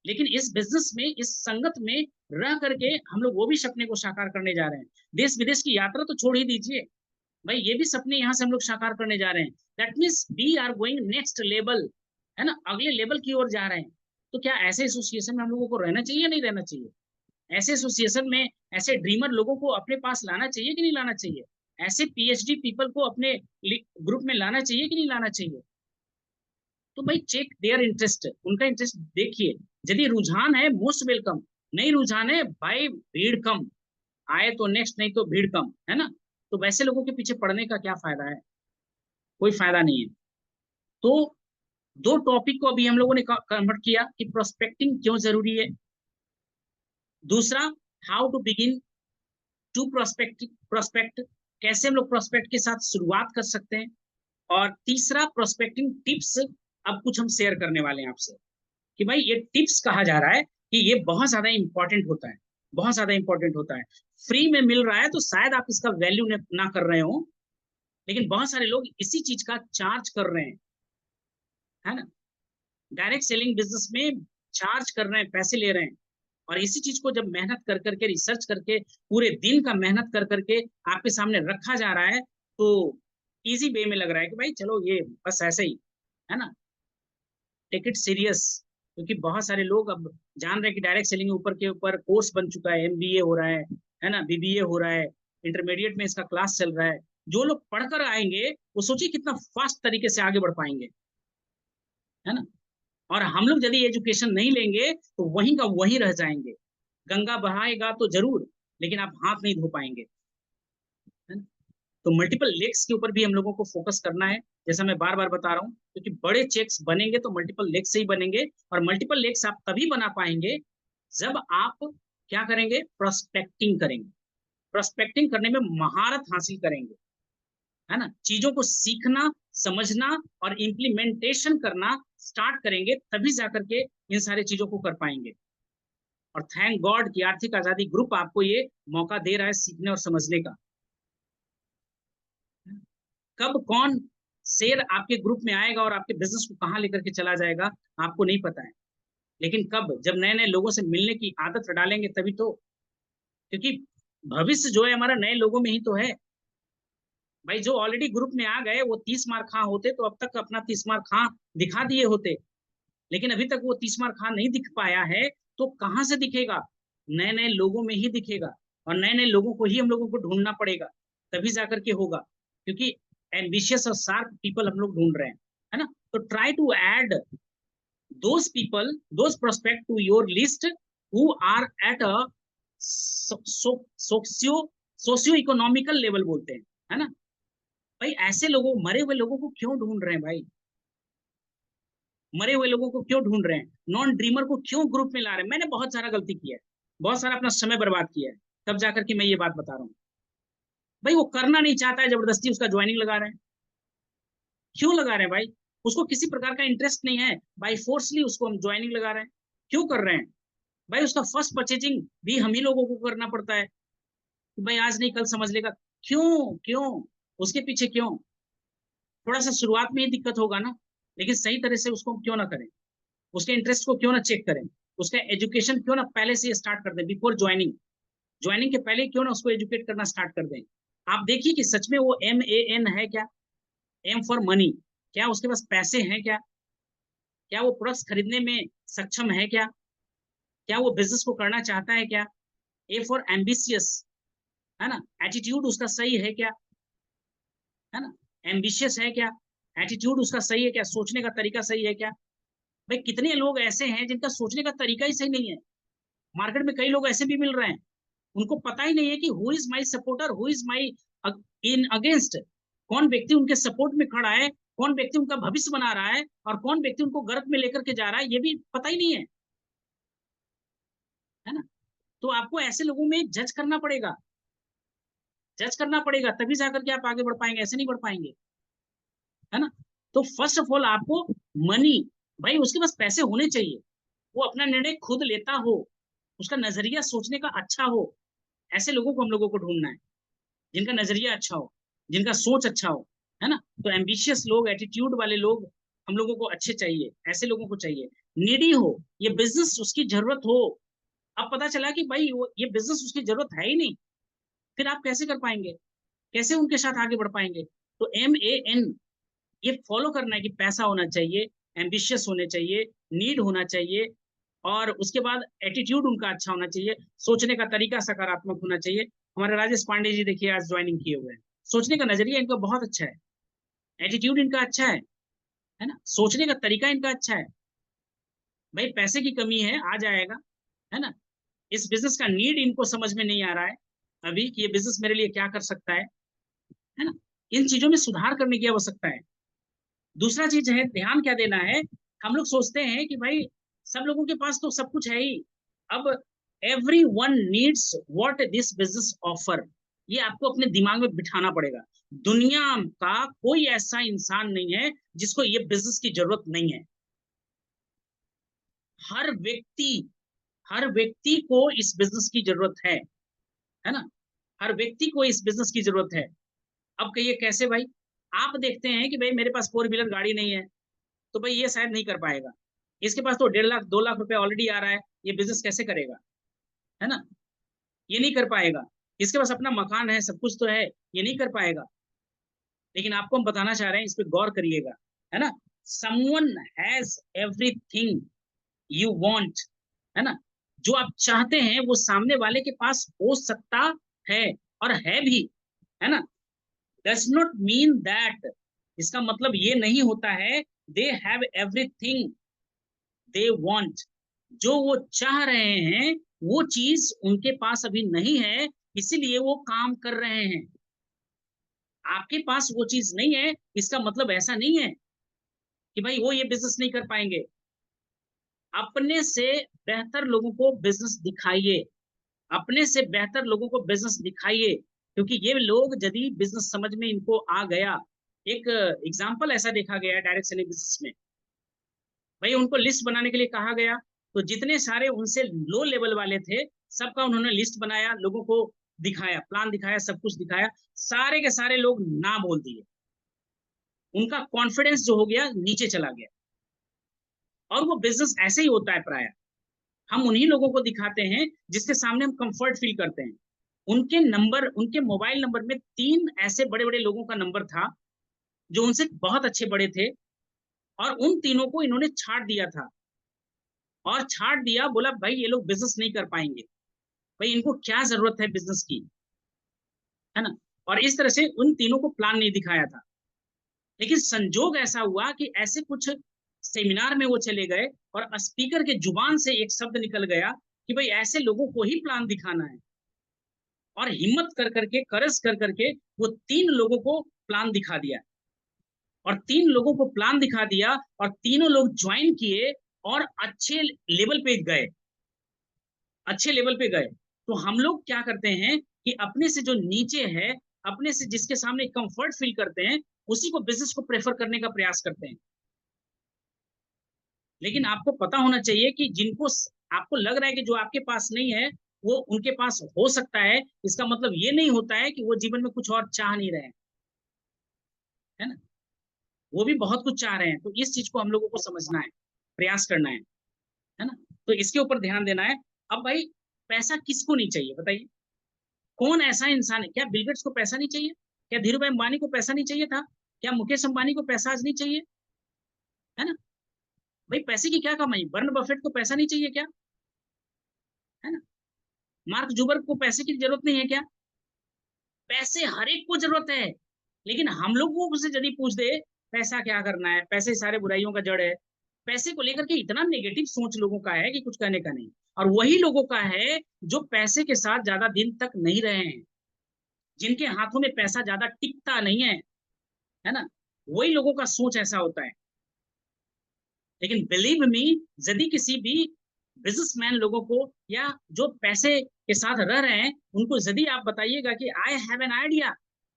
लेकिन इस बिजनेस में, इस संगत में रह करके हम लोग वो भी सपने को साकार करने जा रहे हैं। देश विदेश की यात्रा तो छोड़ ही दीजिए, भाई ये भी सपने यहाँ से हम लोग साकार करने जा रहे हैं। That means we are going next level, है ना, अगले लेवल की ओर जा रहे हैं। तो क्या ऐसे एसोसिएशन में हम लोगों को रहना चाहिए या नहीं रहना चाहिए? ऐसे एसोसिएशन में ऐसे ड्रीमर लोगों को अपने पास लाना चाहिए कि नहीं लाना चाहिए? ऐसे पीएचडी पीपल को अपने ग्रुप में लाना चाहिए कि नहीं लाना चाहिए? तो भाई चेक देयर इंटरेस्ट, उनका इंटरेस्ट देखिए। यदि रुझान है मोस्ट वेलकम, नहीं रुझान है भाई भीड़ कम, आए तो नेक्स्ट, नहीं तो भीड़ कम, है ना। तो वैसे लोगों के पीछे पड़ने का क्या फायदा है? कोई फायदा नहीं है। तो दो टॉपिक को अभी हम लोगों ने कन्वर्ट किया कि प्रोस्पेक्टिंग क्यों जरूरी है, दूसरा how to begin to prospect, कैसे हम लोग प्रोस्पेक्ट के साथ शुरुआत कर सकते हैं, और तीसरा प्रोस्पेक्टिंग टिप्स अब कुछ हम शेयर करने वाले हैं आपसे, कि भाई ये टिप्स कहा जा रहा है कि ये बहुत ज्यादा इंपॉर्टेंट होता है, बहुत ज्यादा इंपॉर्टेंट होता है। फ्री में मिल रहा है तो शायद आप इसका वैल्यू ना कर रहे हो, लेकिन बहुत सारे लोग इसी चीज का चार्ज कर रहे हैं, है ना। डायरेक्ट सेलिंग बिजनेस में चार्ज कर रहे हैं, पैसे ले रहे हैं। और इसी चीज को जब मेहनत कर करके, रिसर्च करके, पूरे दिन का मेहनत कर करके आपके सामने रखा जा रहा है, तो इजी वे में लग रहा है कि भाई चलो ये बस ऐसे ही, है ना, टेक इट सीरियस। क्योंकि बहुत सारे लोग अब जान रहे हैं कि डायरेक्ट सेलिंग ऊपर के ऊपर कोर्स बन चुका है, एमबीए हो रहा है ना, बीबीए हो रहा है, इंटरमीडिएट में इसका क्लास चल रहा है। जो लोग पढ़कर आएंगे वो सोचिए कितना फास्ट तरीके से आगे बढ़ पाएंगे, है ना। और हम लोग यदि एजुकेशन नहीं लेंगे तो वहीं का वहीं रह जाएंगे। गंगा बहाएगा तो जरूर, लेकिन आप हाथ नहीं धो पाएंगे, है ना। तो मल्टीपल लेक्स के ऊपर भी हम लोगों को फोकस करना है, जैसा मैं बार बार बता रहा हूँ, क्योंकि बड़े चेक्स बनेंगे तो मल्टीपल लेक्स से ही बनेंगे। और मल्टीपल लेक्स आप तभी बना पाएंगे जब आप क्या करेंगे, प्रोस्पेक्टिंग करेंगे। प्रोस्पेक्टिंग करने में महारत हासिल करेंगे, है ना, चीजों को सीखना, समझना और इम्प्लीमेंटेशन करना स्टार्ट करेंगे, तभी जाकर के इन सारी चीजों को कर पाएंगे। और थैंक गॉड कि आर्थिक आजादी ग्रुप आपको ये मौका दे रहा है सीखने और समझने का। कब कौन शेर आपके ग्रुप में आएगा और आपके बिजनेस को कहां लेकर के चला जाएगा, आपको नहीं पता है। लेकिन कब, जब नए नए लोगों से मिलने की आदत डालेंगे तभी तो। क्योंकि भविष्य जो है हमारा नए लोगों में ही तो है। भाई जो ऑलरेडी ग्रुप में आ गए वो 30 मार खां होते तो अब तक अपना 30 मार खां दिखा दिए होते। लेकिन अभी तक वो 30 मार खां नहीं दिख पाया है, तो कहां से दिखेगा? नए नए लोगों में ही दिखेगा। और नए नए लोगों को ही हम लोगों को ढूंढना पड़ेगा, तभी जाकर के होगा। क्योंकि एम्बिशियस और शार्प पीपल हम लोग ढूंढ रहे हैं, है ना। तो try to add those people, those prospect to your list who are at a socio socio economical level बोलते हैं, है ना। भाई ऐसे लोगों, मरे हुए लोगों को क्यों ढूंढ रहे हैं भाई? मरे हुए लोगों को क्यों ढूंढ रहे हैं? नॉन ड्रीमर को क्यों ग्रुप में ला रहे हैं? मैंने बहुत सारा गलती किया है, बहुत सारा अपना समय बर्बाद किया है, तब जाकर के मैं ये बात बता रहा हूँ। भाई वो करना नहीं चाहता है, जबरदस्ती उसका ज्वाइनिंग लगा रहे हैं। क्यों लगा रहे हैं भाई? उसको किसी प्रकार का इंटरेस्ट नहीं है, बाई फोर्सली उसको हम ज्वाइनिंग लगा रहे हैं। क्यों कर रहे हैं? भाई उसका फर्स्ट परचेजिंग भी हम ही लोगों को करना पड़ता है, कि भाई आज नहीं कल समझ लेगा। क्यों क्यों? उसके पीछे क्यों? थोड़ा सा शुरुआत में ही दिक्कत होगा ना, लेकिन सही तरह से उसको क्यों ना करें, उसके इंटरेस्ट को क्यों ना चेक करें, उसका एजुकेशन क्यों ना पहले से स्टार्ट कर दें, बिफोर ज्वाइनिंग। ज्वाइनिंग के पहले क्यों ना उसको एजुकेट करना स्टार्ट कर दें। आप देखिए कि सच में वो MAN है क्या, एम फॉर मनी, क्या उसके पास पैसे हैं क्या, क्या वो प्रोडक्ट्स खरीदने में सक्षम है क्या, क्या वो बिजनेस को करना चाहता है क्या। ए फॉर एम्बिशियस, है ना, एटीट्यूड उसका सही है क्या, है ना, एम्बिशियस है क्या, एटीट्यूड उसका सही है क्या, सोचने का तरीका सही है क्या। भाई कितने लोग ऐसे हैं जिनका सोचने का तरीका ही सही नहीं है। मार्केट में कई लोग ऐसे भी मिल रहे हैं, उनको पता ही नहीं है कि who is my supporter, who is my in against. कौन व्यक्ति उनके सपोर्ट में खड़ा है, कौन व्यक्ति उनका भविष्य बना रहा है, और कौन व्यक्ति उनको गर्त में लेकर के जा रहा है, ये भी पता ही नहीं है, है ना। तो आपको ऐसे लोगों में जज करना पड़ेगा, जज करना पड़ेगा, तभी जाकर के आप आगे बढ़ पाएंगे, ऐसे नहीं बढ़ पाएंगे, है ना। तो फर्स्ट ऑफ ऑल आपको मनी, भाई उसके पास पैसे होने चाहिए, वो अपना निर्णय खुद लेता हो, उसका नजरिया सोचने का अच्छा हो। ऐसे लोगों को हम लोगों को ढूंढना है, जिनका नजरिया अच्छा हो, जिनका सोच अच्छा हो, है ना। तो एम्बिशियस लोग, एटीट्यूड वाले लोग हम लोगों को अच्छे चाहिए, ऐसे लोगों को चाहिए। नीडी हो, ये बिजनेस उसकी जरूरत हो, अब पता चला कि भाई ये बिजनेस उसकी जरूरत है ही नहीं, फिर आप कैसे कर पाएंगे? कैसे उनके साथ आगे बढ़ पाएंगे? तो MAN ये फॉलो करना है कि पैसा होना चाहिए, एम्बिशियस होने चाहिए, नीड होना चाहिए, और उसके बाद एटीट्यूड उनका अच्छा होना चाहिए, सोचने का तरीका सकारात्मक होना चाहिए। हमारे राजेश पांडे जी देखिए आज ज्वाइनिंग किए हुए हैं, सोचने का नजरिया इनका बहुत अच्छा है, एटीट्यूड इनका अच्छा है ना, सोचने का तरीका इनका अच्छा है। भाई पैसे की कमी है, आ जाएगा, है ना। इस बिजनेस का नीड इनको समझ में नहीं आ रहा है अभी कि ये बिजनेस मेरे लिए क्या कर सकता है ना। इन चीजों में सुधार करने की आवश्यकता है। दूसरा चीज है, ध्यान क्या देना है, हम लोग सोचते हैं कि भाई सब लोगों के पास तो सब कुछ है ही। अब every one needs what this business offer, ये आपको अपने दिमाग में बिठाना पड़ेगा। दुनिया का कोई ऐसा इंसान नहीं है जिसको ये बिजनेस की जरूरत नहीं है। हर व्यक्ति हर व्यक्ति को इस बिजनेस की जरूरत है ना। हर व्यक्ति को इस बिजनेस की जरूरत है। अब कहिए कैसे भाई? आप देखते हैं कि भाई मेरे पास 4 व्हीलर गाड़ी नहीं है, तो भाई ये शायद नहीं कर पाएगा। इसके पास तो 1.5 लाख 2 लाख रुपए ऑलरेडी आ रहा है, ये बिजनेस कैसे करेगा? है ना, ये नहीं कर पाएगा। इसके पास अपना मकान है, सब कुछ तो है, ये नहीं कर पाएगा। लेकिन आपको हम बताना चाह रहे हैं, इस पे गौर करिएगा, है ना। Someone has everything you want, है ना। जो आप चाहते हैं वो सामने वाले के पास हो सकता है, और है भी, है ना। डज नॉट मीन दैट, इसका मतलब ये नहीं होता है they have everything they want. जो वो चाह रहे हैं वो चीज उनके पास अभी नहीं है, इसीलिए वो काम कर रहे हैं। आपके पास वो चीज नहीं है, इसका मतलब ऐसा नहीं है कि भाई वो ये बिजनेस नहीं कर पाएंगे। अपने से बेहतर लोगों को बिजनेस दिखाइए, अपने से बेहतर लोगों को बिजनेस दिखाइए, क्योंकि ये लोग यदि बिजनेस समझ में इनको आ गया, एक एग्जाम्पल ऐसा देखा गया डायरेक्ट सेलिंग बिजनेस में। भाई उनको लिस्ट बनाने के लिए कहा गया, तो जितने सारे उनसे लो लेवल वाले थे सबका उन्होंने लिस्ट बनाया, लोगों को दिखाया, प्लान दिखाया, सब कुछ दिखाया, सारे के सारे लोग ना बोल दिए। उनका कॉन्फिडेंस जो हो गया नीचे चला गया। और वो बिजनेस ऐसे ही होता है प्राय, हम उन्हीं लोगों को दिखाते हैं जिसके सामने हम कंफर्ट फील करते हैं। उनके नंबर, उनके मोबाइल नंबर में 3 ऐसे बड़े बड़े लोगों का नंबर था जो उनसे बहुत अच्छे बड़े थे, और उन तीनों को इन्होंने छाट दिया था। और छाट दिया, बोला भाई ये लोग बिजनेस नहीं कर पाएंगे, भाई इनको क्या जरूरत है बिजनेस की, है ना। और इस तरह से उन तीनों को प्लान नहीं दिखाया था। लेकिन संजोग ऐसा हुआ कि ऐसे कुछ सेमिनार में वो चले गए, और स्पीकर के जुबान से एक शब्द निकल गया कि भाई ऐसे लोगों को ही प्लान दिखाना है। और हिम्मत कर करके, करस कर करके वो 3 लोगों को प्लान दिखा दिया, और 3 लोगों को प्लान दिखा दिया, और तीनों लोग ज्वाइन किए और अच्छे लेवल पे गए, अच्छे लेवल पे गए। तो हम लोग क्या करते हैं कि अपने से जो नीचे है, अपने से जिसके सामने कंफर्ट फील करते हैं, उसी को बिजनेस को प्रेफर करने का प्रयास करते हैं। लेकिन आपको पता होना चाहिए कि जिनको आपको लग रहा है कि जो आपके पास नहीं है वो उनके पास हो सकता है, इसका मतलब ये नहीं होता है कि वो जीवन में कुछ और चाह नहीं रहे हैं, है ना। वो भी बहुत कुछ चाह रहे हैं। तो इस चीज को हम लोगों को समझना है, प्रयास करना है ना। तो इसके ऊपर ध्यान देना है। अब भाई पैसा किसको नहीं चाहिए बताइए? कौन ऐसा इंसान है? क्या बिल गेट्स को पैसा नहीं चाहिए? क्या धीरू भाई अंबानी को पैसा नहीं चाहिए था? क्या मुकेश अंबानी को पैसा आज नहीं चाहिए? है ना। भाई पैसे की क्या कमाई? वरुण बफेट को पैसा नहीं चाहिए क्या? है ना। मार्क जुबर्ग को पैसे की जरूरत नहीं है क्या? पैसे हर एक को जरूरत है। लेकिन हम लोगों से यदि पूछ दे पैसा क्या करना है, पैसे सारे बुराइयों का जड़ है, पैसे को लेकर के इतना नेगेटिव सोच लोगों का है कि कुछ कहने का नहीं। और वही लोगों का है जो पैसे के साथ ज्यादा दिन तक नहीं रहे हैं, जिनके हाथों में पैसा ज्यादा टिकता नहीं है ना। वही लोगों का सोच ऐसा होता है। लेकिन बिलीव मी, यदि किसी भी बिजनेसमैन लोगों को या जो पैसे के साथ रह रहे हैं उनको यदि आप बताइएगा कि आई हैव एन आइडिया,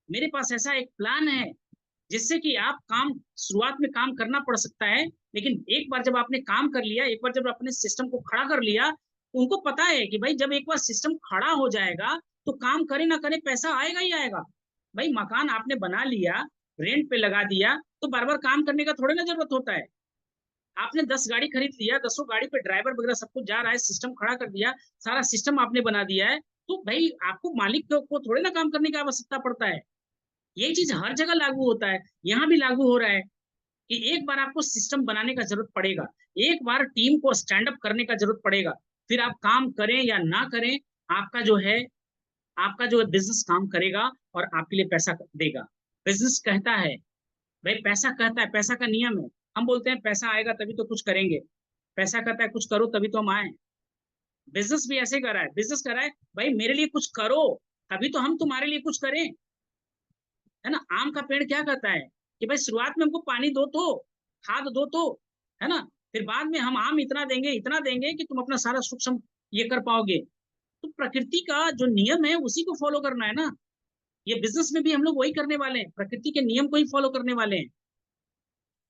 मेरे पास ऐसा एक प्लान है जिससे कि आप काम, शुरुआत में काम करना पड़ सकता है, लेकिन एक बार जब आपने काम कर लिया, एक बार जब अपने सिस्टम को खड़ा कर लिया, तो उनको पता है कि भाई जब एक बार सिस्टम खड़ा हो जाएगा तो काम करे ना करे पैसा आएगा ही आएगा। भाई मकान आपने बना लिया, रेंट पे लगा दिया, तो बार बार काम करने का थोड़ी ना जरूरत होता है। आपने 10 गाड़ी खरीद लिया, 10 गाड़ी पे ड्राइवर वगैरह सब कुछ जा रहा है, सिस्टम खड़ा कर दिया, सारा सिस्टम आपने बना दिया है, तो भाई आपको मालिक को थोड़े ना काम करने की आवश्यकता पड़ता है। ये चीज हर जगह लागू होता है, यहाँ भी लागू हो रहा है कि एक बार आपको सिस्टम बनाने का जरूरत पड़ेगा, एक बार टीम को स्टैंड अप करने का जरूरत पड़ेगा, फिर आप काम करें या ना करें, आपका जो है बिजनेस काम करेगा और आपके लिए पैसा देगा। बिजनेस कहता है, भाई पैसा कहता है, पैसा का नियम है। हम बोलते हैं पैसा आएगा तभी तो कुछ करेंगे, पैसा कहता है कुछ करो तभी तो हम आए। बिजनेस भी ऐसे कर रहा है, बिजनेस कर रहा है भाई मेरे लिए कुछ करो तभी तो हम तुम्हारे लिए कुछ करें, है ना। आम का पेड़ क्या कहता है कि भाई शुरुआत में हमको पानी दो तो, खाद दो तो, है ना, फिर बाद में हम आम इतना देंगे कि तुम अपना सारा सूक्ष्म ये कर पाओगे। तो प्रकृति का जो नियम है उसी को फॉलो करना है ना। ये बिजनेस में भी हम लोग वही करने वाले हैं, प्रकृति के नियम को ही फॉलो करने वाले हैं,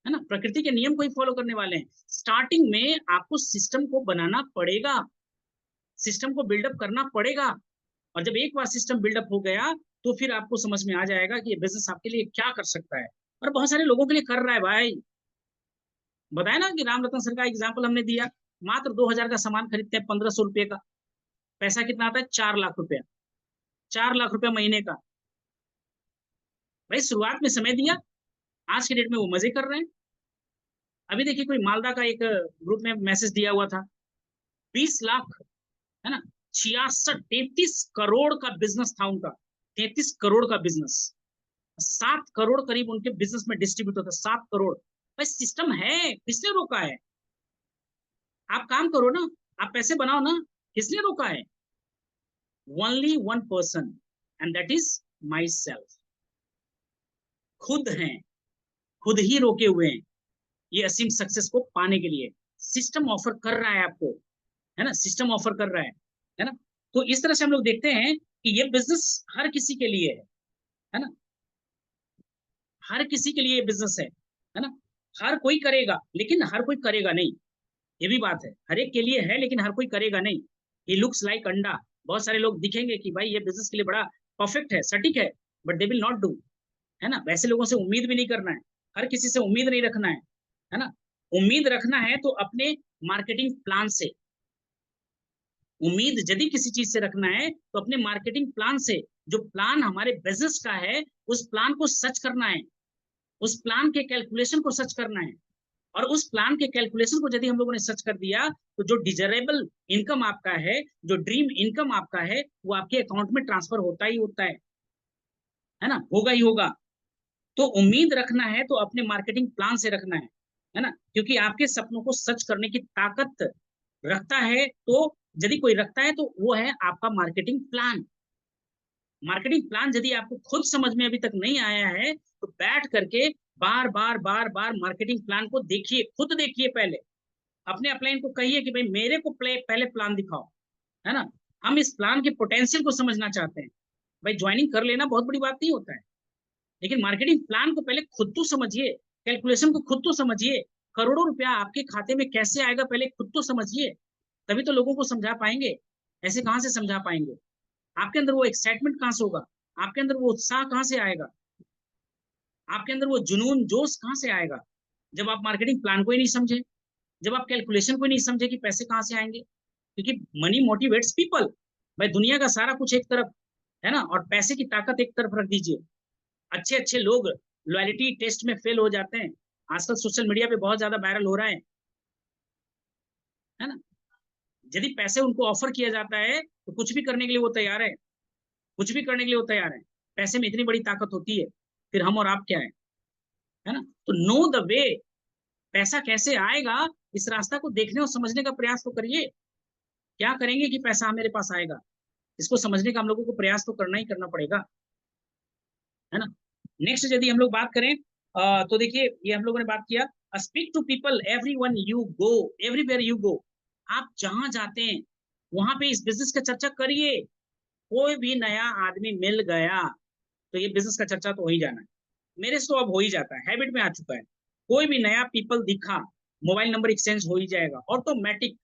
है ना, प्रकृति के नियम को ही फॉलो करने वाले हैं। स्टार्टिंग में आपको सिस्टम को बनाना पड़ेगा, सिस्टम को बिल्डअप करना पड़ेगा, और जब एक बार सिस्टम बिल्डअप हो गया तो फिर आपको समझ में आ जाएगा कि ये बिजनेस आपके लिए क्या कर सकता है, और बहुत सारे लोगों के लिए कर रहा है भाई। बताया ना कि राम रतन सर का एग्जाम्पल हमने दिया, मात्र 2000 का सामान खरीदते हैं 1500 रुपये का, पैसा कितना आता है 4 लाख रुपया, 4 लाख रुपया महीने का। भाई शुरुआत में समय दिया, आज के डेट में वो मजे कर रहे हैं। अभी देखिए कोई मालदा का एक ग्रुप में मैसेज दिया हुआ था, 20 लाख, है ना, 33 करोड़ का बिजनेस था उनका, 33 करोड़ का बिजनेस, 7 करोड़ करीब उनके बिजनेस में डिस्ट्रीब्यूट होता है, 7 करोड़। भाई सिस्टम है, किसने रोका है? आप काम करो ना, आप पैसे बनाओ ना, किसने रोका है? Only one person, and that is my self. खुद हैं, खुद ही रोके हुए हैं ये असीम सक्सेस को पाने के लिए। सिस्टम ऑफर कर रहा है आपको, है ना, सिस्टम ऑफर कर रहा है ना। तो इस तरह से हम लोग देखते हैं कि ये बिजनेस हर किसी के लिए है ना, हर किसी के लिए ये बिजनेस है ना। हर कोई करेगा लेकिन हर कोई करेगा नहीं, ये भी बात है, हर एक के लिए है लेकिन हर कोई करेगा नहीं। ही लुक्स लाइक अंडा, बहुत सारे लोग दिखेंगे कि भाई ये बिजनेस के लिए बड़ा परफेक्ट है, सटीक है, but they will not do, है ना। वैसे लोगों से उम्मीद भी नहीं करना है, हर किसी से उम्मीद नहीं रखना है ना। उम्मीद रखना है तो अपने मार्केटिंग प्लान से, उम्मीद यदि किसी चीज से रखना है तो अपने मार्केटिंग प्लान से, जो प्लान हमारे बिजनेस का है उस प्लान को सच करना है, उस प्लान के कैलकुलेशन को सच करना है। और उस प्लान के कैलकुलेशन को यदि हम लोगों ने सच कर दिया तो जो डिजरेबल इनकम आपका है, जो ड्रीम इनकम आपका है, वो आपके अकाउंट में ट्रांसफर होता ही होता है ना, होगा ही होगा। तो उम्मीद रखना है तो अपने मार्केटिंग प्लान से रखना है ना, क्योंकि आपके सपनों को सच करने की ताकत रखता है, तो यदि कोई रखता है तो वो है आपका मार्केटिंग प्लान। मार्केटिंग प्लान यदि आपको खुद समझ में अभी तक नहीं आया है तो बैठ करके बार बार बार बार मार्केटिंग प्लान को देखिए, खुद देखिए, पहले अपने अपलाइन को कहिए कि भाई मेरे को पहले प्लान दिखाओ, है ना। हम इस प्लान के पोटेंशियल को समझना चाहते हैं। भाई ज्वाइनिंग कर लेना बहुत बड़ी बात नहीं होता है, लेकिन मार्केटिंग प्लान को पहले खुद तो समझिए, कैलकुलेशन को खुद तो समझिए, करोड़ों रुपया आपके खाते में कैसे आएगा पहले खुद तो समझिए, तभी तो लोगों को समझा पाएंगे। ऐसे कहां से समझा पाएंगे? आपके अंदर वो एक्साइटमेंट कहां से होगा, आपके अंदर वो उत्साह कहां से आएगा, आपके अंदर वो जुनून जोश कहां से आएगा, जब आप मार्केटिंग प्लान को ही नहीं समझे, जब आप कैलकुलेशन को ही नहीं समझे कि पैसे कहां से आएंगे। क्योंकि मनी मोटिवेट्स पीपल। भाई दुनिया का सारा कुछ एक तरफ, है ना, और पैसे की ताकत एक तरफ रख दीजिए। अच्छे अच्छे लोग लॉयलिटी टेस्ट में फेल हो जाते हैं, आजकल सोशल मीडिया पे बहुत ज्यादा वायरल हो रहा है ना। यदि पैसे उनको ऑफर किया जाता है तो कुछ भी करने के लिए वो तैयार है, कुछ भी करने के लिए वो तैयार है। पैसे में इतनी बड़ी ताकत होती है, फिर हम और आप क्या है ना। तो नो द वे, पैसा कैसे आएगा इस रास्ता को देखने और समझने का प्रयास तो करिए। क्या करेंगे कि पैसा मेरे पास आएगा, इसको समझने का हम लोगों को प्रयास तो करना ही करना पड़ेगा, है ना। नेक्स्ट यदि हम लोग बात करें तो देखिए ये हम लोगों ने बात किया, speak to people everyone you go, everywhere you go. आप जहां जाते हैं वहां पे इस बिजनेस का चर्चा करिए। कोई भी नया आदमी मिल गया तो ये बिजनेस का चर्चा तो हो ही जाना है, मेरे से तो अब हो ही जाता है, हैबिट में आ चुका है। कोई भी नया पीपल दिखा, मोबाइल नंबर एक्सचेंज हो ही जाएगा, ऑटोमेटिक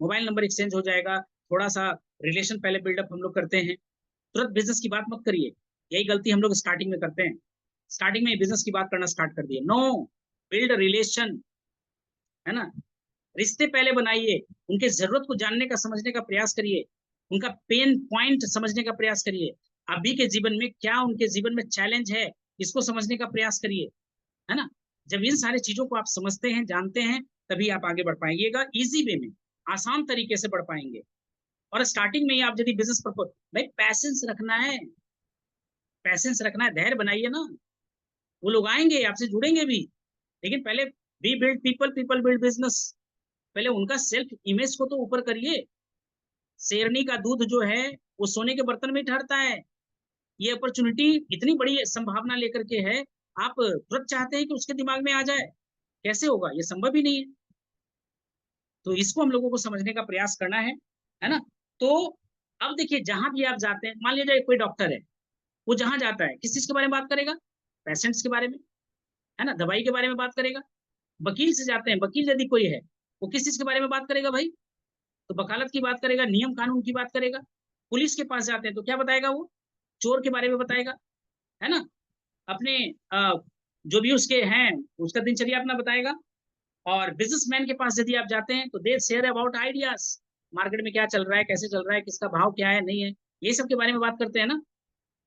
मोबाइल नंबर एक्सचेंज हो जाएगा। थोड़ा सा रिलेशन पहले बिल्डअप हम लोग करते हैं, तुरंत बिजनेस की बात मत करिए। यही गलती हम लोग स्टार्टिंग में करते हैं, स्टार्टिंग में बिजनेस की बात करना स्टार्ट कर दिए। नो, बिल्ड रिलेशन, है ना। रिश्ते पहले बनाइए, उनके जरूरत को जानने का समझने का प्रयास करिए, उनका पेन पॉइंट समझने का प्रयास करिए। अभी के जीवन में क्या उनके जीवन में चैलेंज है, इसको समझने का प्रयास करिए, है ना। जब इन सारी चीजों को आप समझते हैं, जानते हैं, तभी आप आगे बढ़ पाएंगे, इजी वे में, आसान तरीके से बढ़ पाएंगे। और स्टार्टिंग में ही आप यदि बिजनेस प्रपोज, भाई पैसेंस रखना है, पैसेंस रखना है, धैर्य बनाइए ना। वो लोग आएंगे, आपसे जुड़ेंगे भी, लेकिन पहले we build people, people build business. पहले उनका सेल्फ इमेज को तो ऊपर करिए। शेरनी का दूध जो है वो सोने के बर्तन में ठहरता है। ये अपॉर्चुनिटी इतनी बड़ी संभावना लेकर के है, आप तुरंत चाहते हैं कि उसके दिमाग में आ जाए, कैसे होगा, ये संभव ही नहीं है। तो इसको हम लोगों को समझने का प्रयास करना है ना। तो अब देखिए, जहां भी आप जाते हैं, मान लीजिए कोई डॉक्टर है, वो जहां जाता है किस चीज के बारे में बात करेगा, पेशेंट्स के बारे में, है ना, दवाई के बारे में बात करेगा। वकील से जाते हैं, वकील यदि कोई है, वो किस चीज के बारे में बात करेगा भाई, तो वकालत की बात करेगा, नियम कानून की बात करेगा। पुलिस के पास जाते हैं तो क्या बताएगा, वो चोर के बारे में बताएगा, है ना। अपने जो भी उसके हैं, उसका दिनचर्या अपना बताएगा। और बिजनेसमैन के पास यदि आप जाते हैं तो दे शेयर अबाउट आइडियाज, मार्केट में क्या चल रहा है, कैसे चल रहा है, किसका भाव क्या है, नहीं है, ये सब के बारे में बात करते हैं ना।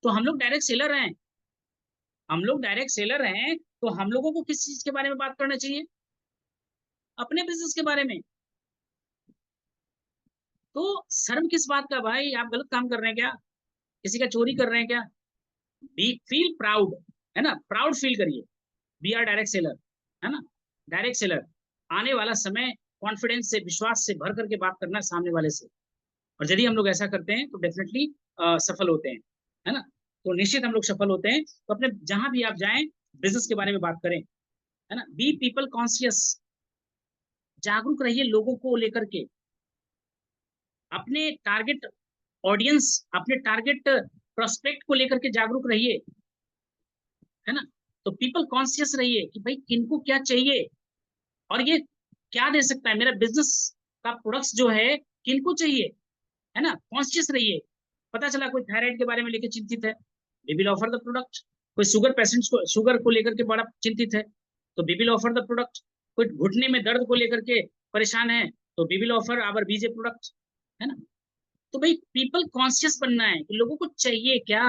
तो हम लोग डायरेक्ट सेलर हैं, हम लोग डायरेक्ट सेलर हैं, तो हम लोगों को किस चीज के बारे में बात करना चाहिए, अपने बिजनेस के बारे में। तो शर्म किस बात का भाई, आप गलत काम कर रहे हैं क्या, किसी का चोरी कर रहे हैं क्या। बी फील प्राउड, है ना, प्राउड फील करिए, बी आर डायरेक्ट सेलर, है ना, डायरेक्ट सेलर। आने वाला समय कॉन्फिडेंस से, विश्वास से भर करके बात करना है सामने वाले से। और यदि हम लोग ऐसा करते हैं तो डेफिनेटली सफल होते हैं, है ना। तो निश्चित हम लोग सफल होते हैं। तो अपने जहां भी आप जाएं, बिजनेस के बारे में बात करें, है ना। बी पीपल कॉन्शियस, जागरूक रहिए लोगों को लेकर के, अपने टारगेट ऑडियंस, अपने टारगेट प्रोस्पेक्ट को लेकर के जागरूक रहिए, है ना। तो पीपल कॉन्शियस रहिए कि भाई किनको क्या चाहिए, और ये क्या दे सकता है, मेरा बिजनेस का प्रोडक्ट्स जो है किनको चाहिए, है ना। कॉन्शियस रहिए। पता चला कोई थायराइड के बारे में लेकर चिंतित है, we will offer the product. कोई शुगर पेशेंट्स को, शुगर को लेकर के बड़ा चिंतित है, तो we will offer the product. कोई घुटने में दर्द को लेकर के परेशान है, तो we will offer our BJ product, है ना। तो भाई पीपल कॉन्शियस बनना है कि लोगों को चाहिए क्या,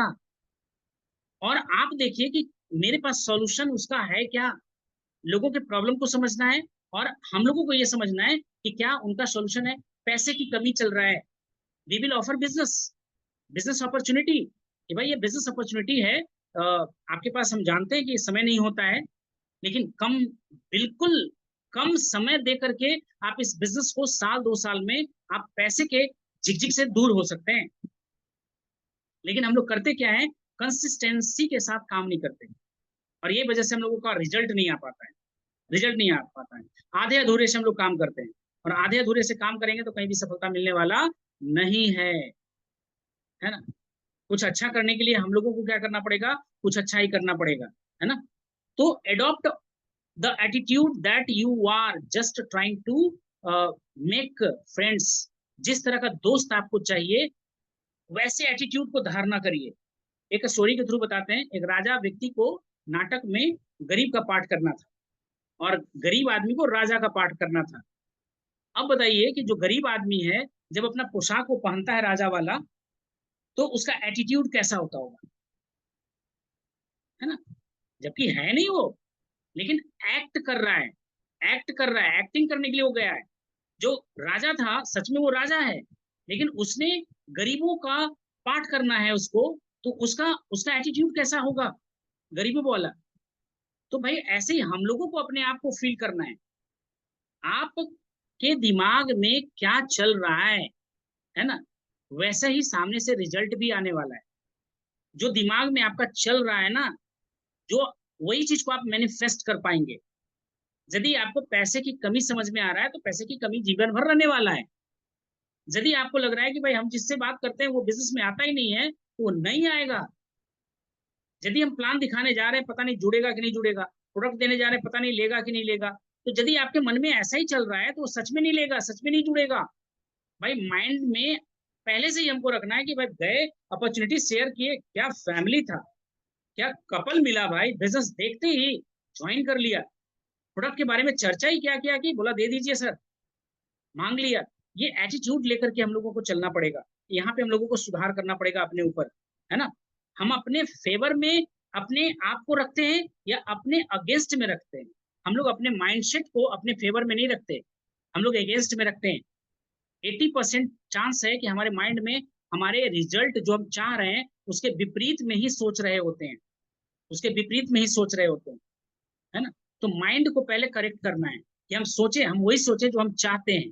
और आप देखिए कि मेरे पास सॉल्यूशन उसका है क्या। लोगों के प्रॉब्लम को समझना है, और हम लोगों को यह समझना है कि क्या उनका सॉल्यूशन है, पैसे की कमी चल रहा है, we will offer business, business opportunity, कि भाई ये बिजनेस अपॉर्चुनिटी है, आपके पास, हम जानते हैं कि समय नहीं होता है, लेकिन कम, बिल्कुल कम समय दे करके आप इस बिजनेस को साल 2 साल में आप पैसे के झिकझिक से दूर हो सकते हैं। लेकिन हम लोग करते क्या है, कंसिस्टेंसी के साथ काम नहीं करते, और ये वजह से हम लोगों का रिजल्ट नहीं आ पाता है, रिजल्ट नहीं आ पाता है। आधे अधूरे से हम लोग काम करते हैं, और आधे अधूरे से काम करेंगे तो कहीं भी सफलता मिलने वाला नहीं है ना। कुछ अच्छा करने के लिए हम लोगों को क्या करना पड़ेगा, कुछ अच्छा ही करना पड़ेगा, है ना। तो adopt the attitude that you are just trying to make friends, जिस तरह का दोस्त आपको चाहिए वैसे एटीट्यूड को धारणा करिए। एक स्टोरी के थ्रू बताते हैं, एक राजा व्यक्ति को नाटक में गरीब का पाठ करना था, और गरीब आदमी को राजा का पाठ करना था। अब बताइए कि जो गरीब आदमी है, जब अपना पोशाक को पहनता है राजा वाला, तो उसका एटीट्यूड कैसा होता होगा, है ना। जबकि है नहीं वो, लेकिन एक्ट कर रहा है, एक्ट कर रहा है, एक्टिंग करने के लिए वो गया है। जो राजा था सच में वो राजा है, लेकिन उसने गरीबों का पाठ करना है उसको, तो उसका उसका एटीट्यूड कैसा होगा, गरीबों वाला। तो भाई ऐसे ही हम लोगों को अपने आप को फील करना है, आप के दिमाग में क्या चल रहा है ना, वैसे ही सामने से रिजल्ट भी आने वाला है। जो दिमाग में आपका चल रहा है ना, जो वही चीज को आप मैनिफेस्ट कर पाएंगे। यदि आपको पैसे की कमी समझ में आ रहा है, तो पैसे की कमी जीवन भर रहने वाला है। यदि आपको लग रहा है कि भाई हम जिससे बात करते हैं वो बिजनेस में आता ही नहीं है, तो वो नहीं आएगा। यदि हम प्लान दिखाने जा रहे हैं, पता नहीं जुड़ेगा कि नहीं जुड़ेगा, प्रोडक्ट देने जा रहे हैं, पता नहीं लेगा कि नहीं लेगा, तो यदि आपके मन में ऐसा ही चल रहा है तो वो सच में नहीं लेगा, सच में नहीं जुड़ेगा। भाई माइंड में पहले से ही हमको रखना है कि भाई गए, अपॉर्चुनिटी शेयर किए, क्या फैमिली था, क्या कपल मिला भाई, बिजनेस देखते ही ज्वाइन कर लिया, प्रोडक्ट के बारे में चर्चा ही क्या किया कि बोला दे दीजिए सर, मांग लिया। ये एटीट्यूड लेकर के हम लोगों को चलना पड़ेगा। यहाँ पे हम लोगों को सुधार करना पड़ेगा अपने ऊपर, है ना। हम अपने फेवर में अपने आप को रखते हैं या अपने अगेंस्ट में रखते हैं? हम लोग अपने माइंडसेट को अपने फेवर में नहीं रखते, हम लोग अगेंस्ट में रखते हैं। 80% चांस है कि हमारे माइंड में हमारे रिजल्ट जो हम चाह रहे हैं उसके विपरीत में ही सोच रहे होते हैं, उसके विपरीत में ही सोच रहे होते हैं, है ना? तो माइंड को पहले करेक्ट करना है कि हम सोचे, हम वही सोचे जो हम चाहते हैं,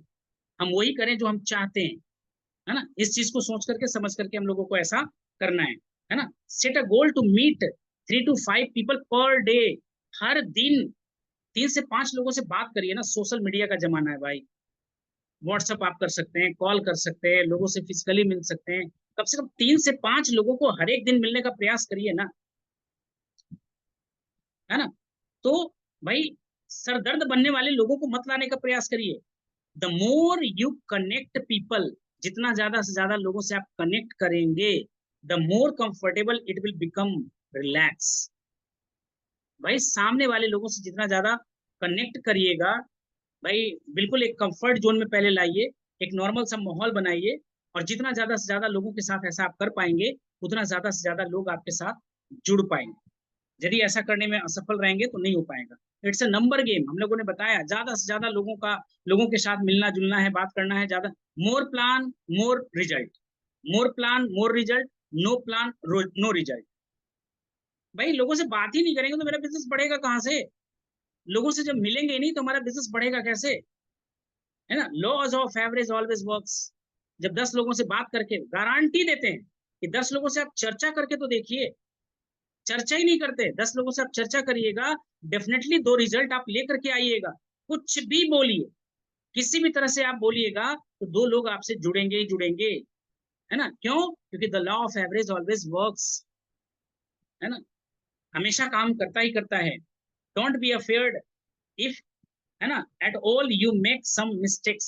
हम वही करें जो हम चाहते हैं, है ना? इस चीज को सोच करके समझ करके हम लोगों को ऐसा करना है ना? Set a goal to meet 3 to 5 people per day. हर दिन 3 से 5 लोगों से बात करिए ना। सोशल मीडिया का जमाना है भाई, व्हाट्सअप आप कर सकते हैं, कॉल कर सकते हैं, लोगों से फिजिकली मिल सकते हैं। कम से कम 3 से 5 लोगों को हर एक दिन मिलने का प्रयास करिए ना, है ना? तो भाई सरदर्द बनने वाले लोगों को मत लाने का प्रयास करिए। The more you connect people, जितना ज्यादा से ज्यादा लोगों से आप कनेक्ट करेंगे, the more comfortable it will become relax. भाई सामने वाले लोगों से जितना ज्यादा कनेक्ट करिएगा, भाई बिल्कुल एक कंफर्ट जोन में पहले लाइए, एक नॉर्मल सा माहौल बनाइए, और जितना ज्यादा से ज्यादा लोगों के साथ ऐसा आप कर पाएंगे, उतना ज्यादा से ज्यादा लोग आपके साथ जुड़ पाएंगे। यदि ऐसा करने में असफल रहेंगे तो नहीं हो पाएगा। It's a number game. हम लोगों ने बताया ज्यादा से ज्यादा लोगों के साथ मिलना जुलना है, बात करना है ज्यादा। More plan more result, more plan more result, no plan no result. भाई लोगों से बात ही नहीं करेंगे तो मेरा बिजनेस बढ़ेगा कहाँ से? लोगों से जब मिलेंगे ही नहीं तो हमारा बिजनेस बढ़ेगा कैसे? है ना? Laws of average always works. जब 10 लोगों से बात करके गारंटी देते हैं कि 10 लोगों से आप चर्चा करके तो देखिए, चर्चा ही नहीं करते। 10 लोगों से आप चर्चा करिएगा, डेफिनेटली 2 रिजल्ट आप लेकर के आइएगा। कुछ भी बोलिए, किसी भी तरह से आप बोलिएगा तो 2 लोग आपसे जुड़ेंगे ही जुड़ेंगे, है ना? क्यों? क्योंकि the law of average always works, है ना? हमेशा काम करता ही करता है। डोंट बी अफेयर्ड इफ, है ना, at all you make some mistakes.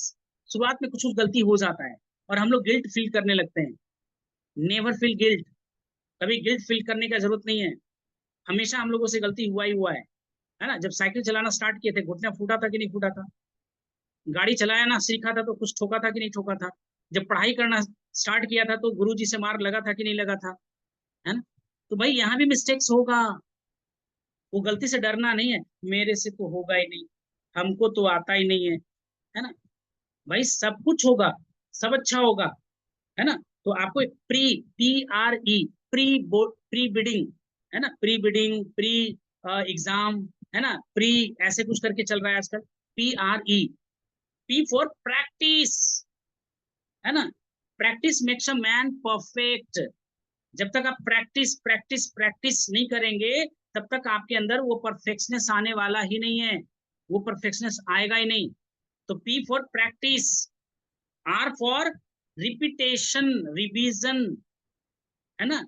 शुरुआत में कुछ कुछ गलती हो जाता है और हम लोग गिल्ट फील करने लगते हैं। नेवर फील गिल्ट, कभी गिल्ट फील करने का जरूरत नहीं है। हमेशा हम लोगों से गलती हुआ ही हुआ है ना? जब साइकिल चलाना स्टार्ट किए थे, घुटना फूटा था कि नहीं फूटा था? गाड़ी चलाया ना सीखा था तो कुछ ठोका था कि नहीं ठोका था? जब पढ़ाई करना स्टार्ट किया था तो गुरुजी से मार लगा था कि नहीं लगा था? है ना? तो भाई यहाँ भी मिस्टेक्स होगा, वो गलती से डरना नहीं है, मेरे से तो होगा ही नहीं, हमको तो आता ही नहीं है ना? भाई सब कुछ होगा, सब अच्छा होगा, है ना? तो आपको PRE, प्री बिडिंग, है ना, प्री बिडिंग, प्री एग्जाम, है ना, प्री ऐसे कुछ करके चल रहा है आजकल। PRE, P फॉर प्रैक्टिस, है ना? Practice makes a man perfect. जब तक आप प्रैक्टिस प्रैक्टिस प्रैक्टिस नहीं करेंगे, तब तक आपके अंदर वो परफेक्शनेस आने वाला ही नहीं है, वो परफेक्शनेस आएगा ही नहीं। तो P for practice, R for repetition, revision, है ना?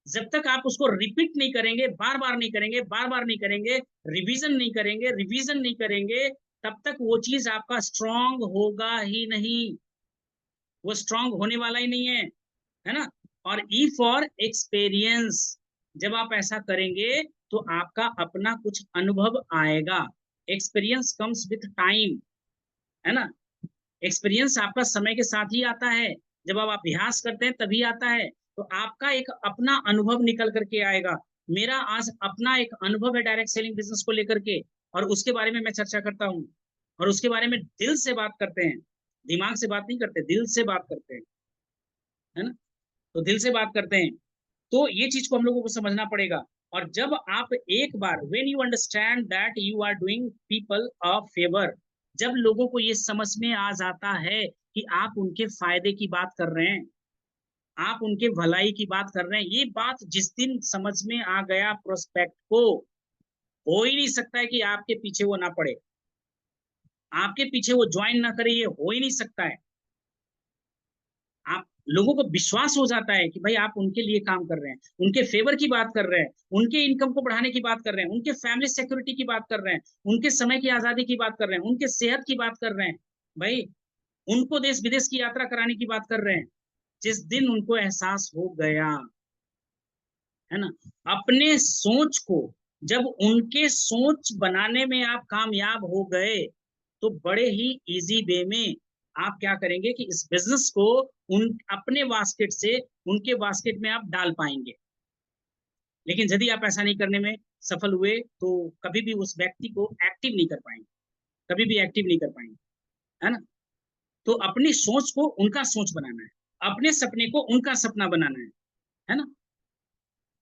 जब तक आप उसको रिपीट नहीं करेंगे, बार बार नहीं करेंगे, बार बार नहीं करेंगे, रिवीजन नहीं करेंगे, तब तक वो चीज आपका स्ट्रांग होगा ही नहीं, वो स्ट्रांग होने वाला ही नहीं है ना? और ई फॉर एक्सपीरियंस, जब आप ऐसा करेंगे तो आपका अपना कुछ अनुभव आएगा। एक्सपीरियंस कम्स विथ टाइम, है ना? एक्सपीरियंस आपका समय के साथ ही आता है, जब आप अभ्यास करते हैं तभी आता है। तो आपका एक अपना अनुभव निकल करके आएगा। मेरा आज अपना एक अनुभव है डायरेक्ट सेलिंग बिजनेस को लेकर के, और उसके बारे में मैं चर्चा करता हूँ, और उसके बारे में दिल से बात करते हैं, दिमाग से बात नहीं करते, दिल से बात करते हैं, है ना? तो दिल से बात करते हैं। तो ये चीज को हम लोगों को समझना पड़ेगा। और जब आप एक बार when you understand that you are doing people a favour, जब लोगों को ये समझ में आ जाता है कि आप उनके फायदे की बात कर रहे हैं, आप उनके भलाई की बात कर रहे हैं, ये बात जिस दिन समझ में आ गया प्रोस्पेक्ट को, हो ही नहीं सकता है कि आपके पीछे वो ना पड़े, आपके पीछे वो ज्वाइन ना करे, ये हो ही नहीं सकता है। आप लोगों को विश्वास हो जाता है कि भाई आप उनके लिए काम कर रहे हैं, उनके फेवर की बात कर रहे हैं, उनके इनकम को बढ़ाने की बात कर रहे हैं, उनके फैमिली सिक्योरिटी की बात कर रहे हैं, उनके समय की आजादी की बात कर रहे हैं, उनके सेहत की बात कर रहे हैं, भाई उनको देश विदेश की यात्रा कराने की बात कर रहे हैं। जिस दिन उनको एहसास हो गया, है ना, अपने सोच को, जब उनके सोच बनाने में आप कामयाब हो गए, तो बड़े ही इजी वे में आप क्या करेंगे कि इस बिजनेस को उन अपने बास्केट से उनके बास्केट में आप डाल पाएंगे। लेकिन यदि आप ऐसा नहीं करने में सफल हुए तो कभी भी उस व्यक्ति को एक्टिव नहीं कर पाएंगे, कभी भी एक्टिव नहीं कर पाएंगे, है ना। तो अपनी सोच को उनका सोच बनाना है, अपने सपने को उनका सपना बनाना है ना।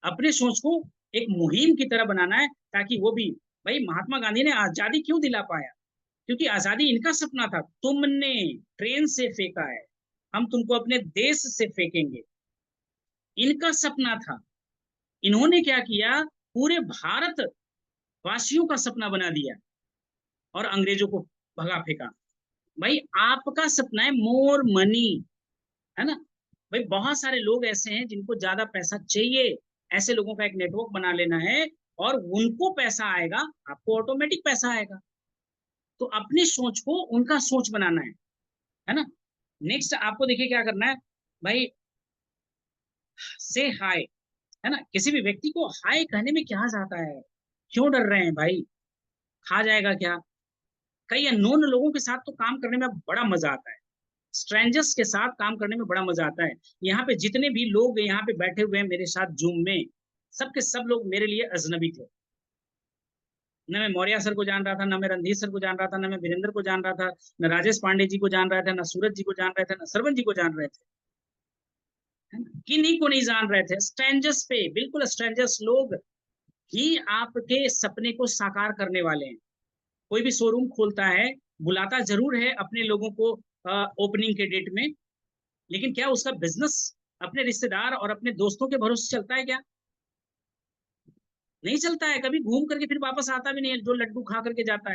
अपने सोच को एक मुहिम की तरह बनाना है, ताकि वो भी, भाई महात्मा गांधी ने आजादी क्यों दिला पाया, क्योंकि आजादी इनका सपना था। तुमने ट्रेन से फेंका है, हम तुमको अपने देश से फेंकेंगे, इनका सपना था। इन्होंने क्या किया, पूरे भारत वासियों का सपना बना दिया और अंग्रेजों को भगा फेंका। भाई आपका सपना है मोर मनी, है ना। भाई बहुत सारे लोग ऐसे हैं जिनको ज्यादा पैसा चाहिए, ऐसे लोगों का एक नेटवर्क बना लेना है और उनको पैसा आएगा, आपको ऑटोमेटिक पैसा आएगा। तो अपनी सोच को उनका सोच बनाना है ना। नेक्स्ट आपको देखिए क्या करना है भाई, से हाय, है ना। किसी भी व्यक्ति को हाय कहने में क्या जाता है, क्यों डर रहे हैं भाई, खा जाएगा क्या। कई अननोन लोगों के साथ तो काम करने में बड़ा मजा आता है, स्ट्रेंजर्स के साथ काम करने में बड़ा मजा आता है। यहाँ पे जितने भी लोग यहाँ पे बैठे हुए हैं मेरे साथ जूम में, सबके सब लोग मेरे लिए अजनबी थे। न मैं मौर्य सर को जान रहा था, न मैं रणधीर सर को जान रहा था, न मैं वीरेंद्र को जान रहा था, न राजेश पांडे जी को जान रहा था, न सूरज जी को जान रहे थे, न सरवन जी को जान रहे थे, है ना? किन्हीं को नहीं जान रहे थे। स्ट्रेंजर्स पे, बिल्कुल स्ट्रेंजर्स लोग ही आपके सपने को साकार करने वाले हैं। कोई भी शोरूम खोलता है, बुलाता जरूर है अपने लोगों को ओपनिंग के डेट में, लेकिन क्या उसका बिजनेस अपने रिश्तेदार और अपने दोस्तों के भरोसे चलता है क्या? नहीं चलता है। कभी घूम करके फिर वापस आता भी नहीं है, जो लड्डू खा करके जाता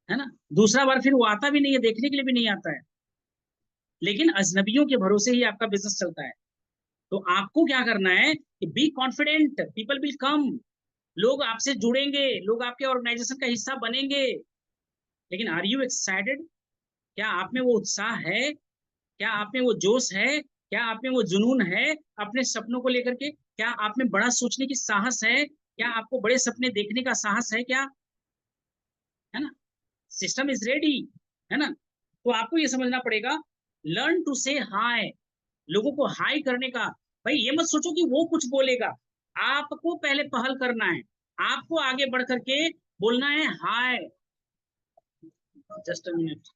है ना। दूसरा बार फिर वो आता भी नहीं है, देखने के लिए भी नहीं आता है। लेकिन अजनबियों के भरोसे ही आपका बिजनेस चलता है। तो आपको क्या करना है कि be confident, people will come, लोग आपसे जुड़ेंगे, लोग आपके ऑर्गेनाइजेशन का हिस्सा बनेंगे। लेकिन आर यू एक्साइटेड? क्या आप में वो उत्साह है, क्या आप में वो जोश है, क्या आप में वो जुनून है अपने सपनों को लेकर के? क्या आप में बड़ा सोचने की साहस है? क्या आपको बड़े सपने देखने का साहस है क्या? है ना। सिस्टम इज रेडी, है ना। तो आपको ये समझना पड़ेगा, लर्न टू से हाय, लोगों को हाय करने का। भाई ये मत सोचो कि वो कुछ बोलेगा, आपको पहले पहल करना है, आपको आगे बढ़ करके बोलना है हाय। Just a minute.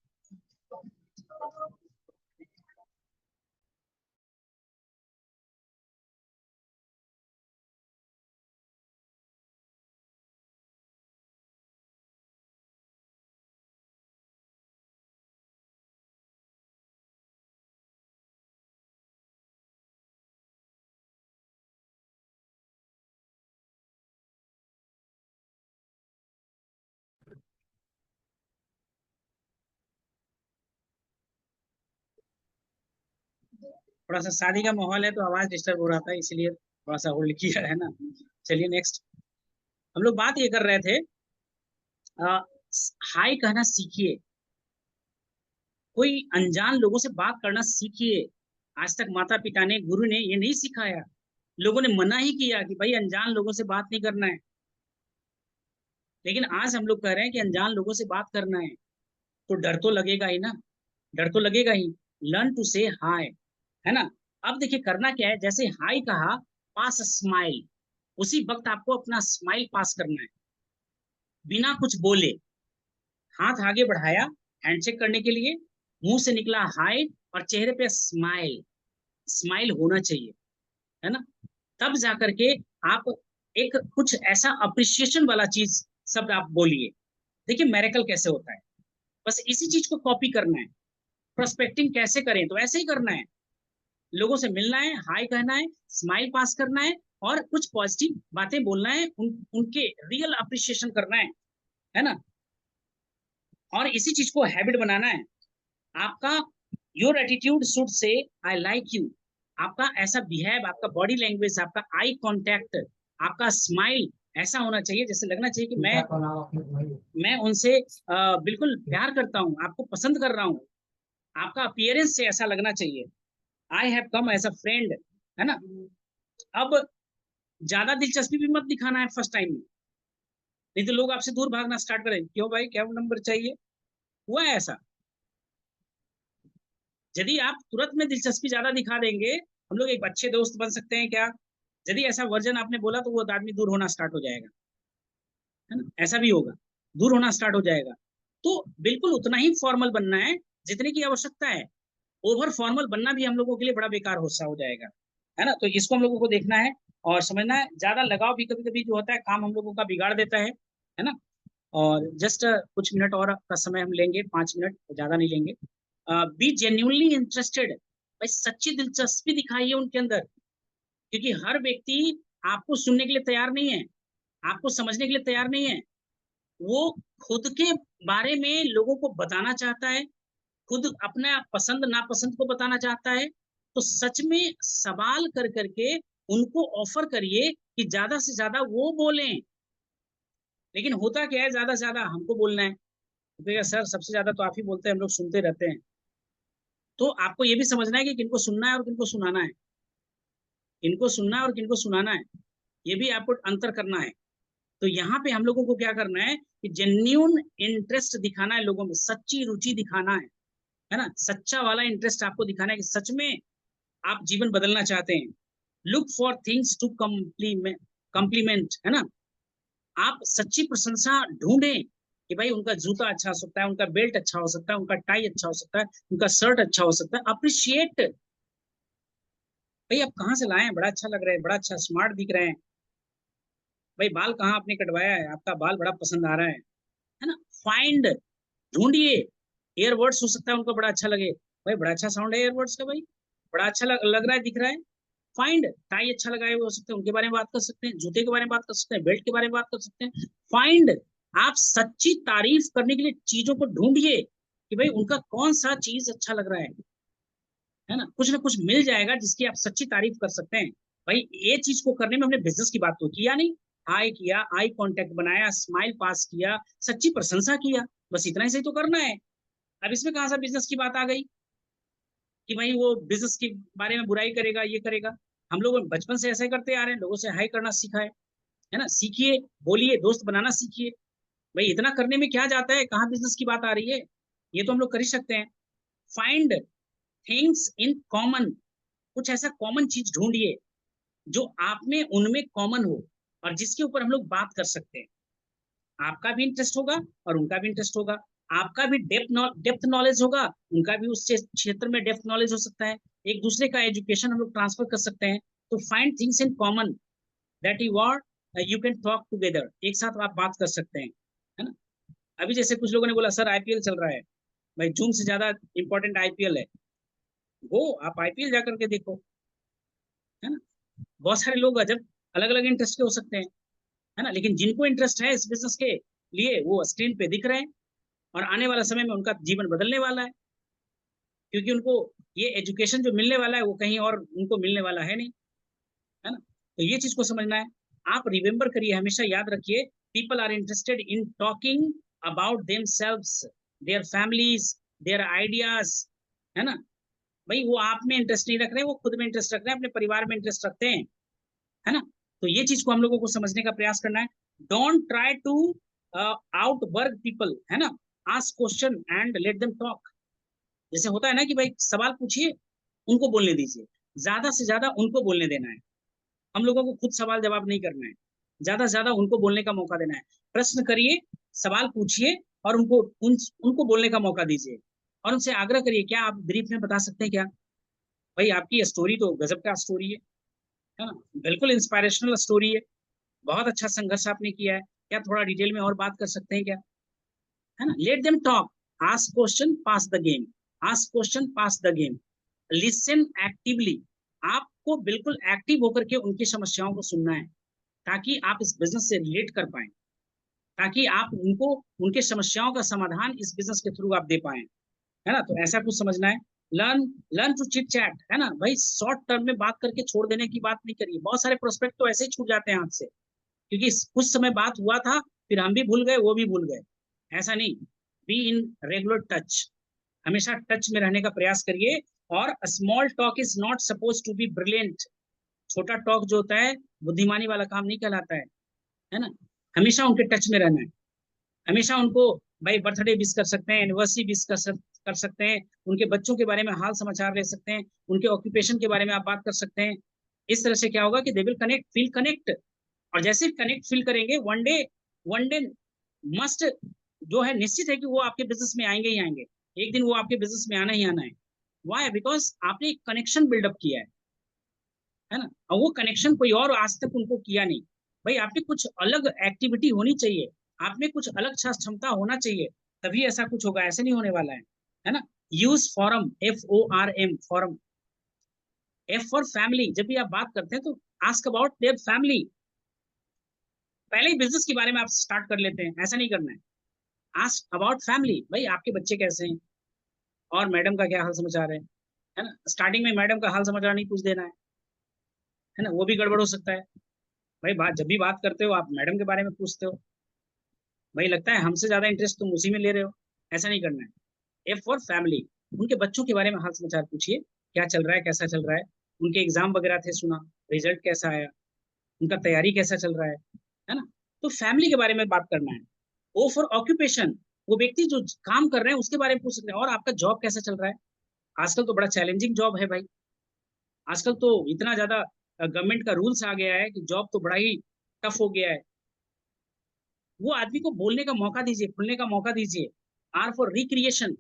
थोड़ा सा शादी का माहौल है तो आवाज डिस्टर्ब हो रहा था, इसलिए थोड़ा सा होल्ड किया है ना। चलिए नेक्स्ट, हम लोग बात ये कर रहे थे, हाय कहना सीखिए, कोई अनजान लोगों से बात करना सीखिए। आज तक माता पिता ने, गुरु ने ये नहीं सिखाया, लोगों ने मना ही किया कि भाई अनजान लोगों से बात नहीं करना है। लेकिन आज हम लोग कह रहे हैं कि अनजान लोगों से बात करना है, तो डर तो लगेगा ही ना, डर तो लगेगा ही। लर्न टू से हाय, है ना। अब देखिए करना क्या है, जैसे हाय कहा, पास स्माइल, उसी वक्त आपको अपना स्माइल पास करना है, बिना कुछ बोले। हाथ आगे बढ़ाया हैंडशेक करने के लिए, मुंह से निकला हाय और चेहरे पे स्माइल, स्माइल होना चाहिए, है ना। तब जाकर के आप एक कुछ ऐसा अप्रिसिएशन वाला चीज शब्द आप बोलिए। देखिए मैरिकल कैसे होता है, बस इसी चीज को कॉपी करना है। प्रोस्पेक्टिंग कैसे करें, तो ऐसे ही करना है, लोगों से मिलना है, हाय कहना है, स्माइल पास करना है और कुछ पॉजिटिव बातें बोलना है, उनके रियल अप्रिसिएशन करना है ना। और इसी चीज को हैबिट बनाना है आपका। Your attitude should say I like you, आपका ऐसा बिहेव, आपका बॉडी लैंग्वेज, आपका आई कांटेक्ट, आपका स्माइल ऐसा होना चाहिए, जैसे लगना चाहिए कि मैं उनसे बिल्कुल प्यार करता हूँ, आपको पसंद कर रहा हूँ। आपका अपीयरेंस से ऐसा लगना चाहिए, I have come as a friend, है ना। अब ज्यादा दिलचस्पी भी मत दिखाना है फर्स्ट टाइम में, नहीं तो लोग आपसे दूर भागना स्टार्ट करें, क्यों भाई क्या नंबर चाहिए, हुआ है ऐसा। यदि आप तुरंत में दिलचस्पी ज्यादा दिखा देंगे, हम लोग एक अच्छे दोस्त बन सकते हैं क्या? यदि ऐसा वर्जन आपने बोला तो वो आदमी दूर होना स्टार्ट हो जाएगा, है ना, ऐसा भी होगा, दूर होना स्टार्ट हो जाएगा। तो बिल्कुल उतना ही फॉर्मल बनना है जितने की आवश्यकता है। ओवर फॉर्मल बनना भी हम लोगों के लिए बड़ा बेकार हो जाएगा, है ना। तो इसको हम लोगों को देखना है और समझना है। ज्यादा लगाव भी कभी कभी जो होता है काम हम लोगों का बिगाड़ देता है ना। और जस्ट कुछ मिनट और का समय हम लेंगे, 5 मिनट, ज्यादा नहीं लेंगे। बी जेन्युइनली इंटरेस्टेड, भाई सच्ची दिलचस्पी दिखाइए उनके अंदर, क्योंकि हर व्यक्ति आपको सुनने के लिए तैयार नहीं है, आपको समझने के लिए तैयार नहीं है। वो खुद के बारे में लोगों को बताना चाहता है, खुद अपना पसंद नापसंद को बताना चाहता है। तो सच में सवाल कर करके उनको ऑफर करिए कि ज्यादा से ज्यादा वो बोलें। लेकिन होता क्या है, ज्यादा से ज्यादा हमको बोलना है, तो कहेगा सर सबसे ज्यादा तो आप ही बोलते हैं, हम लोग सुनते रहते हैं। तो आपको ये भी समझना है कि किनको सुनना है और किनको सुनाना है, किनको सुनना है और किनको सुनाना है, ये भी आपको अंतर करना है। तो यहाँ पे हम लोगों को क्या करना है कि जेन्यून इंटरेस्ट दिखाना है लोगों में, सच्ची रुचि दिखाना है ना, सच्चा वाला इंटरेस्ट आपको दिखाना है कि सच में आप जीवन बदलना चाहते हैं। Look for things to compliment, है ना। आप सच्ची प्रशंसा ढूंढें कि भाई उनका जूता अच्छा हो सकता है, उनका बेल्ट अच्छा हो सकता है, उनका टाई अच्छा हो सकता है, उनका शर्ट अच्छा हो सकता है। अप्रिशिएट, भाई आप कहाँ से लाए हैं, बड़ा अच्छा लग रहा है, बड़ा अच्छा स्मार्ट दिख रहे हैं। भाई बाल कहाँ आपने कटवाया है, आपका बाल बड़ा पसंद आ रहा है ना। फाइंड, ढूंढिए। एयरवर्ड्स हो सकता है उनको बड़ा अच्छा लगे, भाई बड़ा अच्छा साउंड है एयरवर्ड्स का, भाई बड़ा अच्छा लग रहा है, दिख रहा है। फाइंड, टाई अच्छा लगाए हुए हो सकते हैं, उनके बारे में बात कर सकते हैं, जूते के बारे में बात कर सकते हैं, बेल्ट के बारे में बात कर सकते हैं। फाइंड, आप सच्ची तारीफ करने के लिए चीजों को ढूंढिए कि भाई उनका कौन सा चीज अच्छा लग रहा है ना। कुछ ना कुछ मिल जाएगा जिसकी आप सच्ची तारीफ कर सकते हैं। भाई ये चीज को करने में हमने बिजनेस की बात तो किया नहीं, हाई किया, आई कांटेक्ट बनाया, स्माइल पास किया, सच्ची प्रशंसा किया, बस इतना ही सही तो करना है। अब इसमें कहाँ सा बिजनेस की बात आ गई कि भाई वो बिजनेस के बारे में बुराई करेगा, ये करेगा। हम लोग बचपन से ऐसे करते आ रहे हैं, लोगों से हाई करना सीखा है ना। सीखिए, बोलिए, दोस्त बनाना सीखिए। भाई इतना करने में क्या जाता है, कहाँ बिजनेस की बात आ रही है, ये तो हम लोग कर ही सकते हैं। फाइंड थिंग्स इन कॉमन, कुछ ऐसा कॉमन चीज ढूंढिए जो आप में उनमें कॉमन हो और जिसके ऊपर हम लोग बात कर सकते हैं। आपका भी इंटरेस्ट होगा और उनका भी इंटरेस्ट होगा, आपका भी डेप्थ नॉलेज होगा, उनका भी उस क्षेत्र में डेप्थ नॉलेज हो सकता है। एक दूसरे का एजुकेशन हम लोग ट्रांसफर कर सकते हैं। तो find things in common that you are, you can talk together, एक साथ आप बात कर सकते हैं, है ना। अभी जैसे कुछ लोगों ने बोला सर आईपीएल चल रहा है, भाई जूम से ज्यादा इंपॉर्टेंट आईपीएल है। वो आप आईपीएल जाकर के देखो, है ना। बहुत सारे लोग जब अलग अलग इंटरेस्ट के हो सकते हैं, है ना, लेकिन जिनको इंटरेस्ट है इस बिजनेस के लिए वो स्क्रीन पे दिख रहे हैं और आने वाला समय में उनका जीवन बदलने वाला है, क्योंकि उनको ये एजुकेशन जो मिलने वाला है वो कहीं और उनको मिलने वाला है नहीं, है ना। तो ये चीज को समझना है। आप रिमेम्बर करिए, हमेशा याद रखिए, people are interested in talking about themselves, their families, their ideas, है ना। भाई वो आप में इंटरेस्ट नहीं रख रहे हैं, वो खुद में इंटरेस्ट रख रहे हैं, अपने परिवार में इंटरेस्ट रखते हैं, है ना। तो ये चीज को हम लोगों को समझने का प्रयास करना है। Don't try to out work people, है ना। Ask question and let them talk. जैसे होता है ना कि भाई सवाल पूछिए, उनको बोलने दीजिए, ज्यादा से ज्यादा उनको बोलने देना है। हम लोगों को खुद सवाल जवाब नहीं करना है, ज्यादा से ज्यादा उनको बोलने का मौका देना है। प्रश्न करिए, सवाल पूछिए और उनको बोलने का मौका दीजिए और उनसे आग्रह करिए, क्या आप ब्रीफ में बता सकते हैं क्या, भाई आपकी स्टोरी तो गजब का स्टोरी है ना, बिल्कुल इंस्पायरेशनल स्टोरी है, बहुत अच्छा संघर्ष आपने किया है, क्या थोड़ा डिटेल में और बात कर सकते हैं क्या, है ना। Late them talk, ask question pass the game, ask question pass the game, listen actively. आपको बिल्कुल एक्टिव होकर के उनकी समस्याओं को सुनना है ताकि आप इस बिजनेस से रिलेट कर पाए, ताकि आप उनको उनके समस्याओं का समाधान इस बिजनेस के थ्रू आप दे पाए, है ना। तो ऐसा कुछ समझना है। Learn learn to chit chat, है ना। भाई शॉर्ट टर्म में बात करके छोड़ देने की बात नहीं करिए, बहुत सारे प्रोस्पेक्ट तो ऐसे ही छूट जाते हैं हाथ से, क्योंकि कुछ समय बात हुआ था, फिर हम भी भूल गए, वो भी भूल गए। ऐसा नहीं, बी इन रेगुलर टच, हमेशा टच में रहने का प्रयास करिए। और small talk is not suppose to be brilliant, छोटा टॉक जो होता है बुद्धिमानी वाला काम नहीं कहलाता है ना। हमेशा उनके टच में रहना है, हमेशा उनको भाई बर्थडे विश कर सकते हैं, एनिवर्सरी विश कर सकते हैं, उनके बच्चों के बारे में हाल समाचार ले सकते हैं, उनके ऑक्यूपेशन के बारे में आप बात कर सकते हैं, इस तरह से क्या होगा कि they will connect, feel connect, और जैसे कनेक्ट फील करेंगे वन डे मस्ट, जो है निश्चित है कि वो आपके बिजनेस में आएंगे ही आएंगे। एक दिन वो आपके बिजनेस में आना ही आना है। वाई? बिकॉज आपने एक कनेक्शन बिल्डअप किया है ना, और वो कनेक्शन कोई और आज तक उनको किया नहीं। भाई आप में कुछ अलग एक्टिविटी होनी चाहिए, आप में कुछ अलग क्षमता होना चाहिए, तभी ऐसा कुछ होगा, ऐसे नहीं होने वाला है ना। Use form, FORM, form. F for family, जब भी आप बात करते हैं तो आस्क अबाउट देयर फैमिली। पहले ही बिजनेस के बारे में आप स्टार्ट कर लेते हैं, ऐसा नहीं करना है। आस्क अबाउट फैमिली, भाई आपके बच्चे कैसे हैं, और मैडम का क्या हाल समाचार है ना। स्टार्टिंग में मैडम का हाल समाचार नहीं पूछ देना है ना, वो भी गड़बड़ हो सकता है। भाई बात, जब भी बात करते हो आप मैडम के बारे में पूछते हो, भाई लगता है हमसे ज्यादा इंटरेस्ट तुम उसी में ले रहे हो, ऐसा नहीं करना है। F फॉर फैमिली, उनके बच्चों के बारे में हाल समाचार पूछिए, क्या चल रहा है, कैसा चल रहा है, उनके एग्जाम वगैरह थे सुना, रिजल्ट कैसा आया, उनका तैयारी कैसा चल रहा है ना। तो फैमिली के बारे में बात करना है। O फॉर ऑक्यूपेशन, वो व्यक्ति जो काम कर रहे हैं उसके बारे में पूछ सकते हैं, और आपका जॉब कैसा चल रहा है। आजकल तो बड़ा चैलेंजिंग जॉब है भाई, आजकल तो इतना ज्यादा गवर्नमेंट का रूल्स आ गया है कि जॉब तो बड़ा ही टफ हो गया है। वो आदमी को बोलने का मौका दीजिए, खुलने का मौका दीजिए। R फॉर रिक्रिएशन,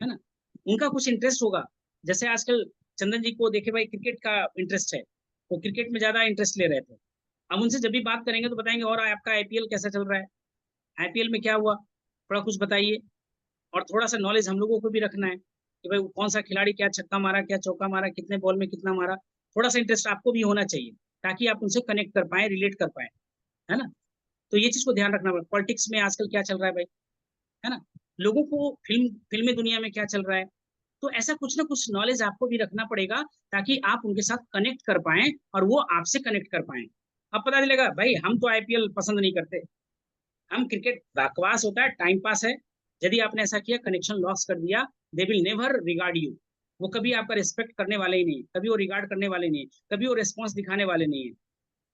है ना, उनका कुछ इंटरेस्ट होगा। जैसे आजकल चंदन जी को देखे भाई क्रिकेट का इंटरेस्ट है, वो क्रिकेट में ज्यादा इंटरेस्ट ले रहे थे। अब उनसे जब भी बात करेंगे तो बताएंगे और आपका IPL कैसा चल रहा है, IPL में क्या हुआ, थोड़ा कुछ बताइए। और थोड़ा सा नॉलेज हम लोगों को भी रखना है कि भाई कौन सा खिलाड़ी क्या छक्का मारा, क्या चौका मारा, कितने बॉल में कितना मारा। थोड़ा सा इंटरेस्ट आपको भी होना चाहिए, ताकि आप उनसे कनेक्ट कर पाए, रिलेट कर पाए, है ना। तो ये चीज को ध्यान रखना पड़ेगा। पॉलिटिक्स में आजकल क्या चल रहा है भाई, है ना, लोगों को फिल्मी दुनिया में क्या चल रहा है। तो ऐसा कुछ ना कुछ नॉलेज आपको भी रखना पड़ेगा, ताकि आप उनके साथ कनेक्ट कर पाए और वो आपसे कनेक्ट कर पाए। अब पता चलेगा भाई हम तो IPL पसंद नहीं करते, हम क्रिकेट बकवास होता है, टाइम पास है। यदि आपने ऐसा किया, कनेक्शन लॉस कर दिया, they will never regard you. वो कभी आपका रिस्पेक्ट करने वाले ही नहीं है, कभी वो रिगार्ड करने वाले नहीं है, कभी वो रिस्पॉन्स दिखाने वाले नहीं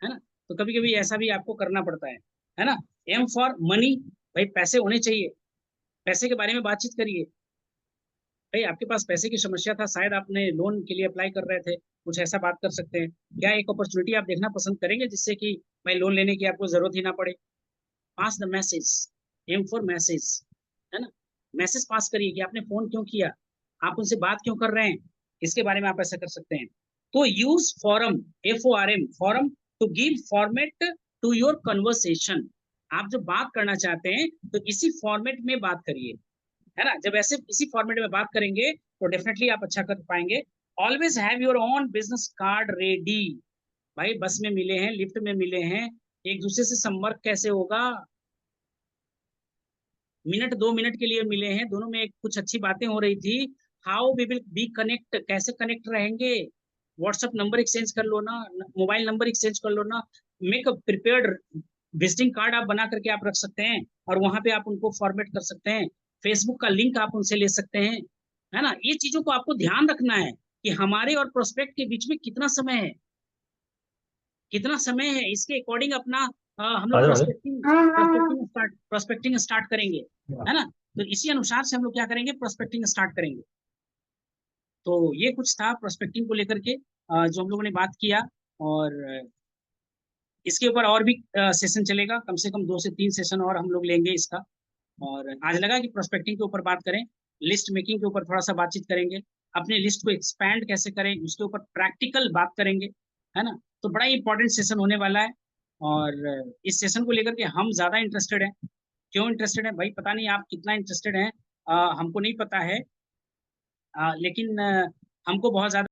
है ना। तो कभी कभी ऐसा भी आपको करना पड़ता है ना। M फॉर मनी, भाई पैसे होने चाहिए, पैसे के बारे में बातचीत करिए। भाई आपके पास पैसे की समस्या था, शायद आपने लोन के लिए अप्लाई कर रहे थे, कुछ ऐसा बात कर सकते हैं। क्या एक अपॉर्चुनिटी आप देखना पसंद करेंगे जिससे कि भाई लोन लेने की आपको जरूरत ही ना पड़े। Pass the message, M for message, है ना। मैसेज पास करिए कि आपने फोन क्यों किया, आप उनसे बात क्यों कर रहे हैं, इसके बारे में आप ऐसा कर सकते हैं। तो use form, FORM, form, to give format to your conversation. आप जब बात करना चाहते हैं तो इसी फॉर्मेट में बात करिए, है ना। जब ऐसे इसी फॉर्मेट में बात करेंगे तो डेफिनेटली आप अच्छा कर पाएंगे। Always have your own business card ready. भाई बस में मिले हैं, लिफ्ट में मिले हैं, एक दूसरे से संपर्क कैसे होगा, मिनट 2 मिनट के लिए मिले हैं, दोनों में कुछ अच्छी बातें हो रही थी। How we will be connect, कैसे कनेक्ट रहेंगे। व्हाट्सएप नंबर एक्सचेंज कर लो ना, मोबाइल नंबर एक्सचेंज कर लो ना। Make a prepared visiting card आप बना करके आप रख सकते हैं, और वहां पे आप उनको फॉर्मेट कर सकते हैं। फेसबुक का लिंक आप उनसे ले सकते हैं, है ना। ये चीजों को आपको ध्यान रखना है कि हमारे और प्रोस्पेक्ट के बीच में कितना समय है, कितना समय है, इसके अकॉर्डिंग अपना हम लोग प्रोस्पेक्टिंग स्टार्ट करेंगे, है ना। तो इसी अनुसार से हम लोग क्या करेंगे, प्रोस्पेक्टिंग स्टार्ट करेंगे। तो ये कुछ था प्रोस्पेक्टिंग को लेकर के जो हम लोगों ने बात किया। और इसके ऊपर और भी सेशन चलेगा, कम से कम 2 से 3 सेशन और हम लोग लेंगे इसका। और आज लगा कि प्रोस्पेक्टिंग के ऊपर बात करें, लिस्ट मेकिंग के ऊपर थोड़ा सा बातचीत करेंगे, अपने लिस्ट को एक्सपैंड कैसे करें उसके ऊपर प्रैक्टिकल बात करेंगे, है ना। तो बड़ा ही इंपॉर्टेंट सेशन होने वाला है। और इस सेशन को लेकर के हम ज्यादा इंटरेस्टेड हैं। क्यों इंटरेस्टेड है भाई, पता नहीं आप कितना इंटरेस्टेड हैं, हमको नहीं पता है, लेकिन हमको बहुत ज्यादा